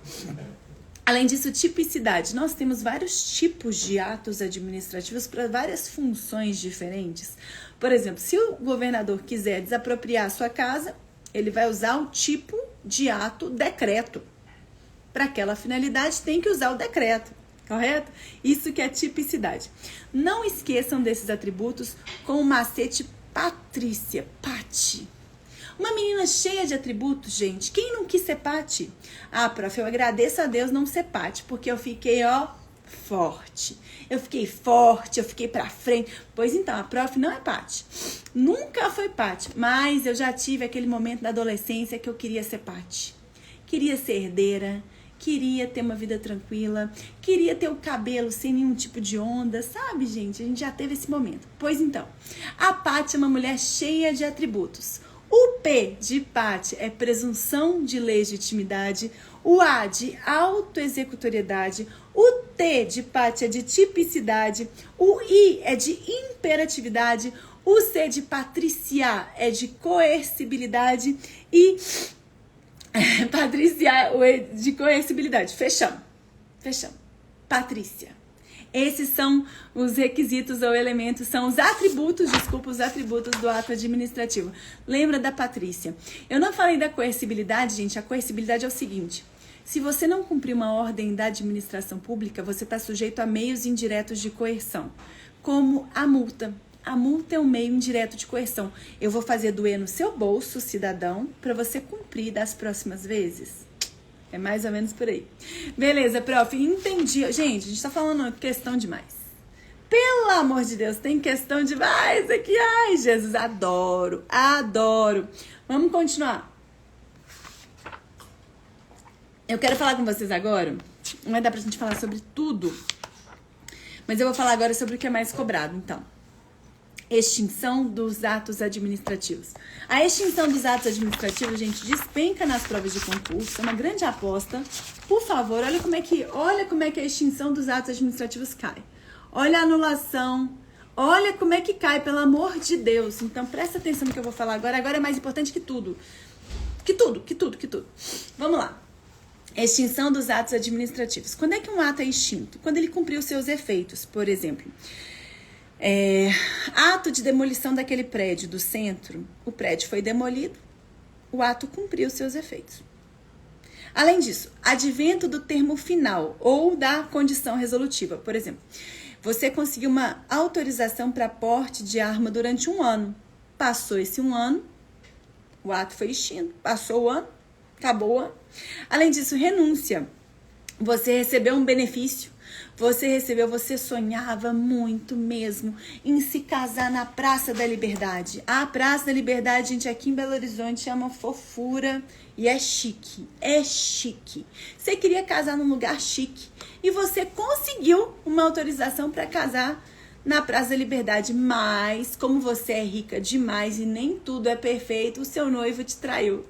Além disso, tipicidade. Nós temos vários tipos de atos administrativos para várias funções diferentes. Por exemplo, se o governador quiser desapropriar a sua casa, ele vai usar o tipo de ato decreto. Para aquela finalidade, tem que usar o decreto, correto? Isso que é tipicidade. Não esqueçam desses atributos com o macete Patrícia, Pati. Uma menina cheia de atributos, gente. Quem não quis ser Pati? Ah, prof, eu agradeço a Deus não ser Pati, porque eu fiquei, forte. Eu fiquei forte, eu fiquei pra frente. Pois então, a prof não é Pati. Nunca foi Pati, mas eu já tive aquele momento da adolescência que eu queria ser Pati. Queria ser herdeira, queria ter uma vida tranquila, queria ter o cabelo sem nenhum tipo de onda, sabe, gente? A gente já teve esse momento. Pois então, a Pati é uma mulher cheia de atributos. O P de Pati é presunção de legitimidade, o A de autoexecutoriedade, o T de Pati é de tipicidade, o I é de imperatividade, o C de Patrícia é de coercibilidade e Patrícia de coercibilidade. Fechamos. Patrícia. Esses são os requisitos ou elementos, são os atributos do ato administrativo. Lembra da Patrícia? Eu não falei da coercibilidade, gente. A coercibilidade é o seguinte: se você não cumprir uma ordem da administração pública, você está sujeito a meios indiretos de coerção, como a multa. A multa é um meio indireto de coerção. Eu vou fazer doer no seu bolso, cidadão, para você cumprir das próximas vezes. É mais ou menos por aí. Beleza, prof. Entendi. Gente, a gente tá falando questão demais. Pelo amor de Deus, tem questão demais aqui. Ai, Jesus, adoro. Vamos continuar. Eu quero falar com vocês agora. Não vai dar pra gente falar sobre tudo, mas eu vou falar agora sobre o que é mais cobrado, então. Extinção dos atos administrativos. A extinção dos atos administrativos, gente, despenca nas provas de concurso, é uma grande aposta. Por favor, olha como é que a extinção dos atos administrativos cai. Olha a anulação, olha como é que cai, pelo amor de Deus. Então, presta atenção no que eu vou falar agora. Agora é mais importante que tudo. Que tudo. Vamos lá. Extinção dos atos administrativos. Quando é que um ato é extinto? Quando ele cumpriu seus efeitos, por exemplo. Ato de demolição daquele prédio do centro, o prédio foi demolido, o ato cumpriu seus efeitos. Além disso, advento do termo final ou da condição resolutiva. Por exemplo, você conseguiu uma autorização para porte de arma durante 1 ano. Passou esse 1 ano, o ato foi extinto. Passou o ano, acabou o ano. Além disso, renúncia. Você recebeu um benefício. Você sonhava muito mesmo em se casar na Praça da Liberdade. A Praça da Liberdade, gente, aqui em Belo Horizonte é uma fofura e é chique. Você queria casar num lugar chique e você conseguiu uma autorização para casar na Praça da Liberdade. Mas, como você é rica demais e nem tudo é perfeito, o seu noivo te traiu.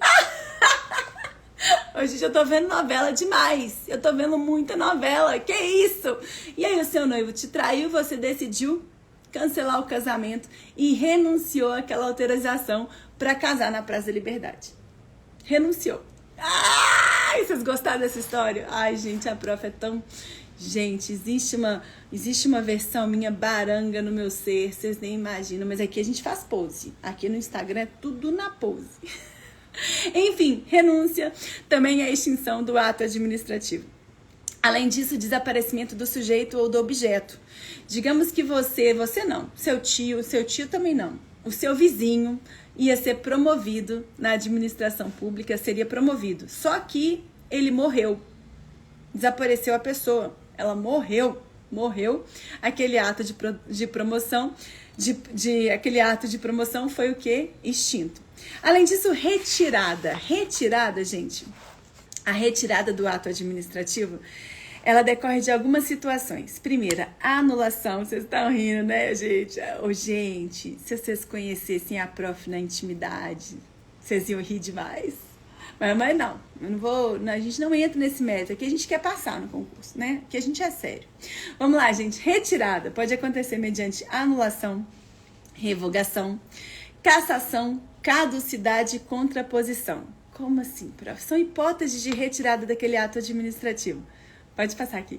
Hoje eu tô vendo novela demais. Eu tô vendo muita novela. Que isso? E aí o seu noivo te traiu, você decidiu cancelar o casamento e renunciou àquela autorização para casar na Praça da Liberdade. Renunciou. Ai, vocês gostaram dessa história? Ai, gente, a prof é tão Gente, existe uma versão minha baranga no meu ser, vocês nem imaginam, mas aqui a gente faz pose. Aqui no Instagram é tudo na pose. Enfim, renúncia também é a extinção do ato administrativo. Além disso, desaparecimento do sujeito ou do objeto. Digamos que você não, seu tio também não. O seu vizinho ia ser promovido na administração pública, seria promovido. Só que ele morreu. Desapareceu a pessoa. Ela morreu. Aquele ato de promoção, aquele ato de promoção foi o quê? Extinto. Além disso, retirada, gente, a retirada do ato administrativo, ela decorre de algumas situações. Primeira, a anulação. Vocês estão rindo, né, gente? Gente, se vocês conhecessem a prof na intimidade, vocês iam rir demais. Mas não, a gente não entra nesse mérito. Aqui a gente quer passar no concurso, né? Aqui a gente é sério. Vamos lá, gente. Retirada pode acontecer mediante anulação, revogação, cassação, caducidade e contraposição. Como assim, prof? São hipóteses de retirada daquele ato administrativo. Pode passar aqui.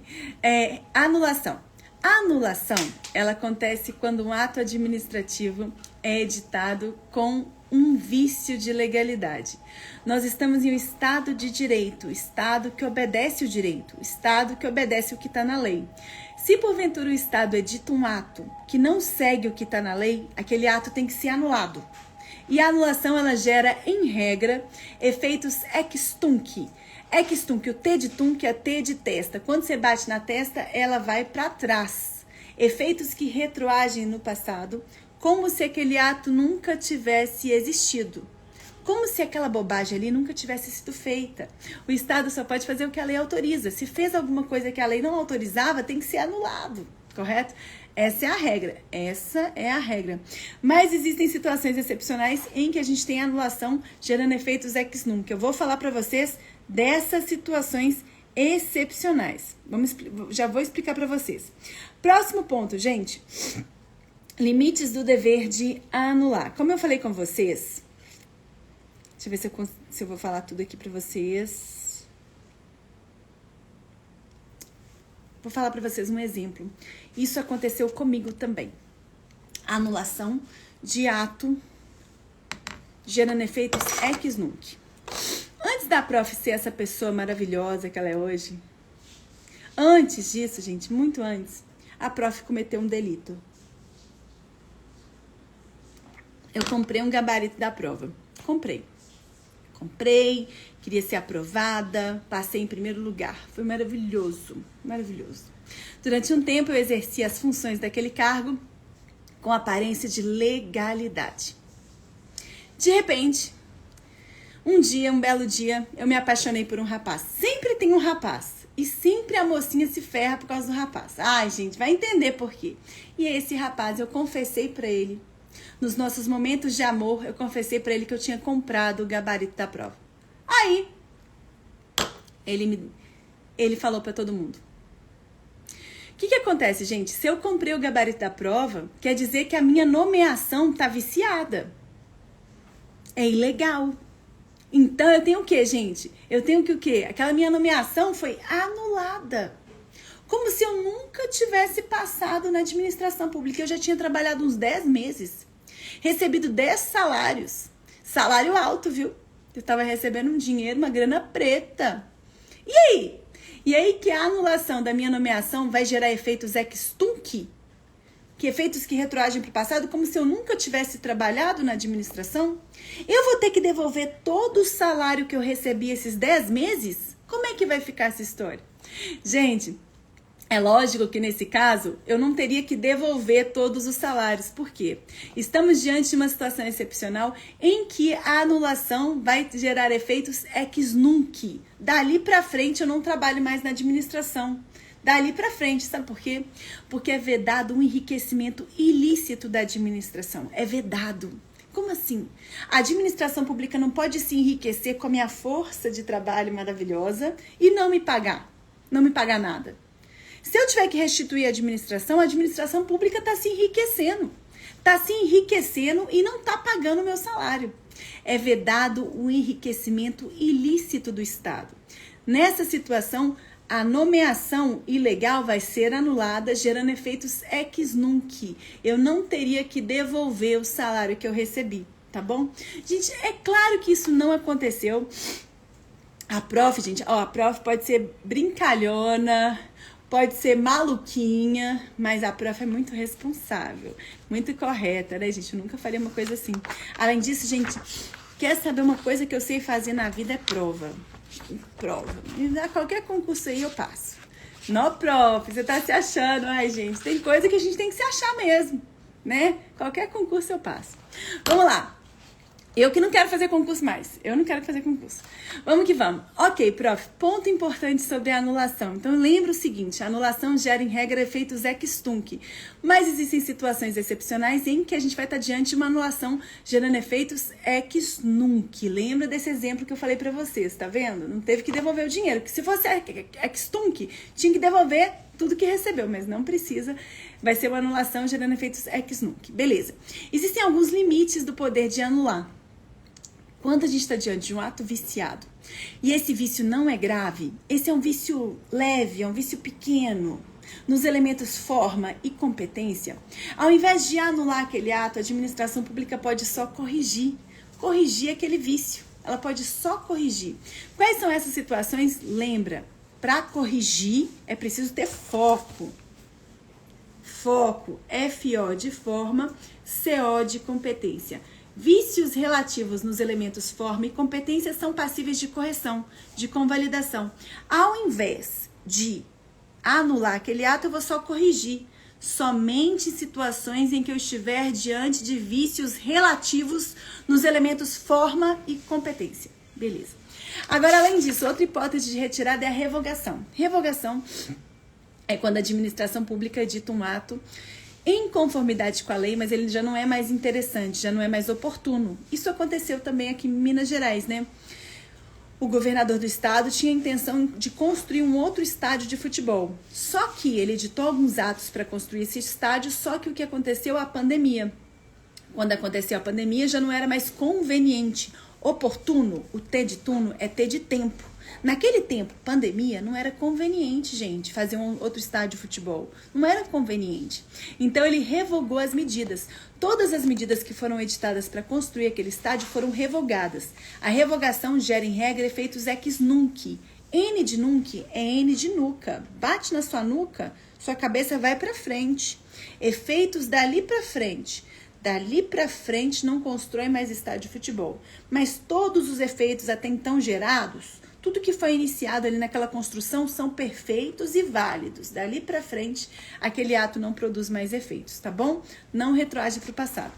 Anulação. A anulação, ela acontece quando um ato administrativo é editado com um vício de legalidade. Nós estamos em um estado de direito, estado que obedece o direito, estado que obedece o que está na lei. Se porventura o estado edita um ato que não segue o que está na lei, aquele ato tem que ser anulado. E a anulação, ela gera, em regra, efeitos ex tunc. Ex tunc, o T de tunc é T de testa. Quando você bate na testa, ela vai para trás. Efeitos que retroagem no passado, como se aquele ato nunca tivesse existido. Como se aquela bobagem ali nunca tivesse sido feita. O Estado só pode fazer o que a lei autoriza. Se fez alguma coisa que a lei não autorizava, tem que ser anulado, correto? Essa é a regra. Mas existem situações excepcionais em que a gente tem anulação gerando efeitos ex nunc. Eu vou falar para vocês dessas situações excepcionais. Já vou explicar para vocês. Próximo ponto, gente. Limites do dever de anular. Como eu falei com vocês, deixa eu ver se eu vou falar tudo aqui para vocês. Vou falar para vocês um exemplo. Isso aconteceu comigo também. Anulação de ato gerando efeitos ex nunc. Antes da prof ser essa pessoa maravilhosa que ela é hoje, antes disso, gente, muito antes, a prof cometeu um delito. Eu comprei um gabarito da prova. Comprei, queria ser aprovada, passei em primeiro lugar. Foi maravilhoso. Durante um tempo eu exerci as funções daquele cargo com aparência de legalidade. De repente, um belo dia, eu me apaixonei por um rapaz. Sempre tem um rapaz. E sempre a mocinha se ferra por causa do rapaz. Ai, gente, vai entender por quê. E esse rapaz, eu confessei pra ele. Nos nossos momentos de amor, eu confessei pra ele que eu tinha comprado o gabarito da prova. Aí, ele falou pra todo mundo. O que acontece, gente? Se eu comprei o gabarito da prova, quer dizer que a minha nomeação tá viciada. É ilegal. Então, eu tenho o quê, gente? Eu tenho que o quê? Aquela minha nomeação foi anulada. Como se eu nunca tivesse passado na administração pública. Eu já tinha trabalhado uns 10 meses. Recebido 10 salários. Salário alto, viu? Eu estava recebendo um dinheiro, uma grana preta. E aí? E aí que a anulação da minha nomeação vai gerar efeitos ex tunc? Que efeitos que retroagem para o passado, como se eu nunca tivesse trabalhado na administração? Eu vou ter que devolver todo o salário que eu recebi esses 10 meses? Como é que vai ficar essa história? Gente, é lógico que nesse caso eu não teria que devolver todos os salários. Por quê? Estamos diante de uma situação excepcional em que a anulação vai gerar efeitos ex nunc. Dali para frente eu não trabalho mais na administração. Dali para frente, sabe por quê? Porque é vedado um enriquecimento ilícito da administração. É vedado. Como assim? A administração pública não pode se enriquecer com a minha força de trabalho maravilhosa e não me pagar nada. Se eu tiver que restituir a administração pública está se enriquecendo. Está se enriquecendo e não está pagando o meu salário. É vedado o enriquecimento ilícito do Estado. Nessa situação, a nomeação ilegal vai ser anulada, gerando efeitos ex nunc. Eu não teria que devolver o salário que eu recebi, tá bom? Gente, é claro que isso não aconteceu. A prof, gente, a prof pode ser brincalhona, pode ser maluquinha, mas a prof é muito responsável, muito correta, né, gente? Eu nunca faria uma coisa assim. Além disso, gente, quer saber uma coisa que eu sei fazer na vida é prova. Prova. Me dá qualquer concurso aí, eu passo. Não, prof, você tá se achando. Ai, gente, tem coisa que a gente tem que se achar mesmo, né? Qualquer concurso eu passo. Vamos lá. Eu que não quero fazer concurso mais. Eu não quero fazer concurso. Vamos que vamos. Ok, prof. Ponto importante sobre a anulação. Então, lembra o seguinte. A anulação gera, em regra, efeitos ex tunc. Mas existem situações excepcionais em que a gente vai estar diante de uma anulação gerando efeitos ex nunc. Lembra desse exemplo que eu falei pra vocês, tá vendo? Não teve que devolver o dinheiro. Porque se fosse ex tunc, tinha que devolver tudo que recebeu, mas não precisa. Vai ser uma anulação gerando efeitos ex nunc. Beleza. Existem alguns limites do poder de anular. Quando a gente está diante de um ato viciado e esse vício não é grave, esse é um vício leve, é um vício pequeno, nos elementos forma e competência, ao invés de anular aquele ato, a administração pública pode só corrigir aquele vício. Ela pode só corrigir. Quais são essas situações? Lembra, para corrigir é preciso ter foco. Foco, F-O de forma, C-O de competência. Vícios relativos nos elementos forma e competência são passíveis de correção, de convalidação. Ao invés de anular aquele ato, eu vou só corrigir. Somente em situações em que eu estiver diante de vícios relativos nos elementos forma e competência. Beleza. Agora, além disso, outra hipótese de retirada é a revogação. Revogação é quando a administração pública edita um ato em conformidade com a lei, mas ele já não é mais interessante, já não é mais oportuno. Isso aconteceu também aqui em Minas Gerais, né? O governador do estado tinha a intenção de construir um outro estádio de futebol. Só que ele editou alguns atos para construir esse estádio, só que o que aconteceu? A pandemia. Quando aconteceu a pandemia, já não era mais conveniente. Oportuno, o T de tuno é T de tempo. Naquele tempo, pandemia, não era conveniente, gente, fazer um outro estádio de futebol. Não era conveniente. Então, ele revogou as medidas. Todas as medidas que foram editadas para construir aquele estádio foram revogadas. A revogação gera, em regra, efeitos ex nunc. N de nunc é N de nuca. Bate na sua nuca, sua cabeça vai para frente. Efeitos dali para frente. Dali para frente não constrói mais estádio de futebol. Mas todos os efeitos até então gerados, tudo que foi iniciado ali naquela construção são perfeitos e válidos. Dali para frente, aquele ato não produz mais efeitos, tá bom? Não retroage para o passado.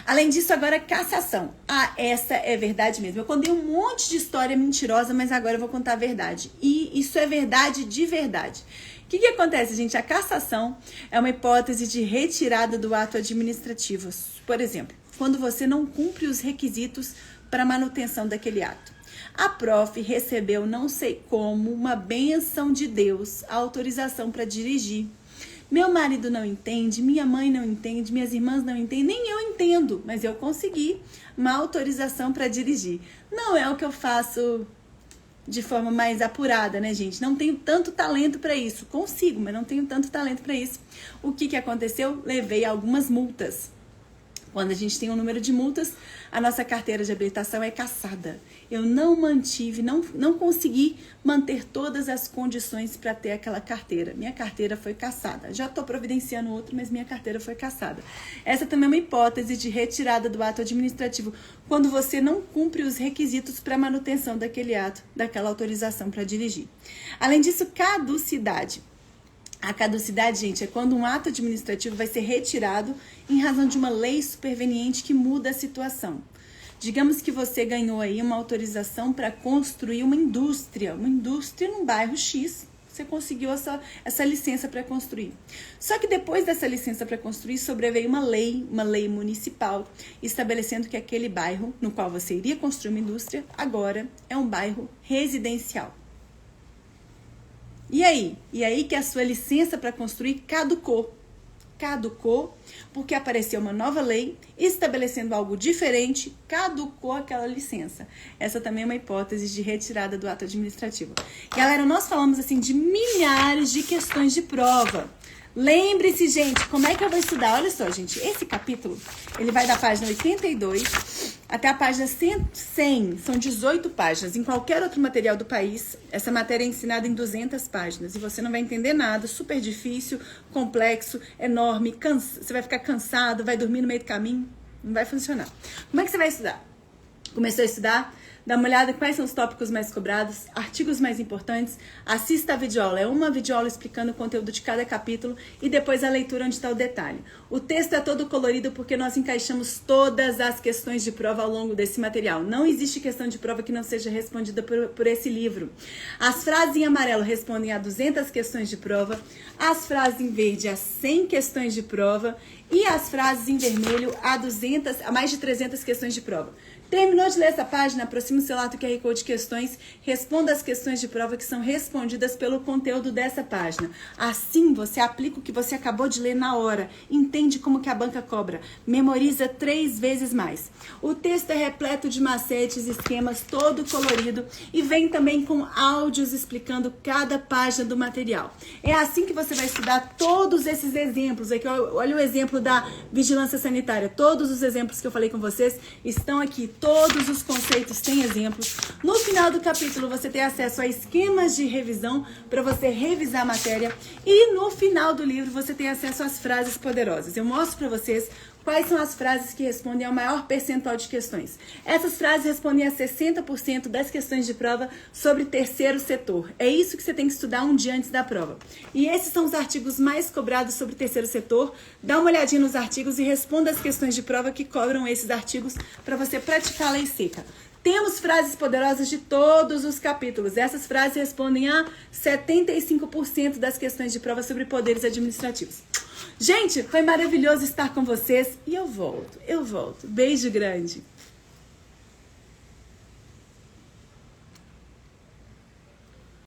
Além disso, agora cassação. Ah, essa é verdade mesmo. Eu contei um monte de história mentirosa, mas agora eu vou contar a verdade. E isso é verdade de verdade. O que acontece, gente? A cassação é uma hipótese de retirada do ato administrativo. Por exemplo, quando você não cumpre os requisitos para manutenção daquele ato. A prof recebeu, não sei como, uma bênção de Deus, a autorização para dirigir. Meu marido não entende, minha mãe não entende, minhas irmãs não entendem, nem eu entendo, mas eu consegui uma autorização para dirigir. Não é o que eu faço de forma mais apurada, né, gente? Não tenho tanto talento para isso. Consigo, mas não tenho tanto talento para isso. O que aconteceu? Levei algumas multas. Quando a gente tem um número de multas, a nossa carteira de habilitação é cassada. Eu não mantive, não consegui manter todas as condições para ter aquela carteira. Minha carteira foi cassada. Já estou providenciando outro, mas minha carteira foi cassada. Essa também é uma hipótese de retirada do ato administrativo, quando você não cumpre os requisitos para manutenção daquele ato, daquela autorização para dirigir. Além disso, caducidade. A caducidade, gente, é quando um ato administrativo vai ser retirado em razão de uma lei superveniente que muda a situação. Digamos que você ganhou aí uma autorização para construir uma indústria num bairro X. Você conseguiu essa licença para construir. Só que depois dessa licença para construir, sobreveio uma lei municipal, estabelecendo que aquele bairro no qual você iria construir uma indústria, agora é um bairro residencial. E aí? E aí que a sua licença para construir caducou. caducou, porque apareceu uma nova lei estabelecendo algo diferente, caducou aquela licença. Essa também é uma hipótese de retirada do ato administrativo. Galera, nós falamos assim de milhares de questões de prova. Lembre-se, gente, como é que eu vou estudar? Olha só, gente, esse capítulo, ele vai da página 82 até a página 100, são 18 páginas. Em qualquer outro material do país, essa matéria é ensinada em 200 páginas e você não vai entender nada, super difícil, complexo, enorme, você vai ficar cansado, vai dormir no meio do caminho, não vai funcionar. Como é que você vai estudar? Começou a estudar? Dá uma olhada em quais são os tópicos mais cobrados, artigos mais importantes, assista a videoaula, é uma videoaula explicando o conteúdo de cada capítulo e depois a leitura onde está o detalhe. O texto é todo colorido porque nós encaixamos todas as questões de prova ao longo desse material. Não existe questão de prova que não seja respondida por esse livro. As frases em amarelo respondem a 200 questões de prova, as frases em verde a 100 questões de prova e as frases em vermelho a mais de 300 questões de prova. Terminou de ler essa página? Aproxima o celular do QR Code de questões, responda as questões de prova que são respondidas pelo conteúdo dessa página. Assim, você aplica o que você acabou de ler na hora, entende como que a banca cobra, memoriza 3 vezes mais. O texto é repleto de macetes, esquemas, todo colorido e vem também com áudios explicando cada página do material. É assim que você vai estudar todos esses exemplos. Aqui, olha o exemplo da vigilância sanitária. Todos os exemplos que eu falei com vocês estão aqui. Todos os conceitos têm exemplos. No final do capítulo você tem acesso a esquemas de revisão para você revisar a matéria. E no final do livro você tem acesso às frases poderosas. Eu mostro para vocês quais são as frases que respondem ao maior percentual de questões. Essas frases respondem a 60% das questões de prova sobre terceiro setor. É isso que você tem que estudar um dia antes da prova. E esses são os artigos mais cobrados sobre terceiro setor. Dá uma olhadinha nos artigos e responda as questões de prova que cobram esses artigos para você praticar a lei seca. Temos frases poderosas de todos os capítulos. Essas frases respondem a 75% das questões de prova sobre poderes administrativos. Gente, foi maravilhoso estar com vocês e eu volto. Beijo grande.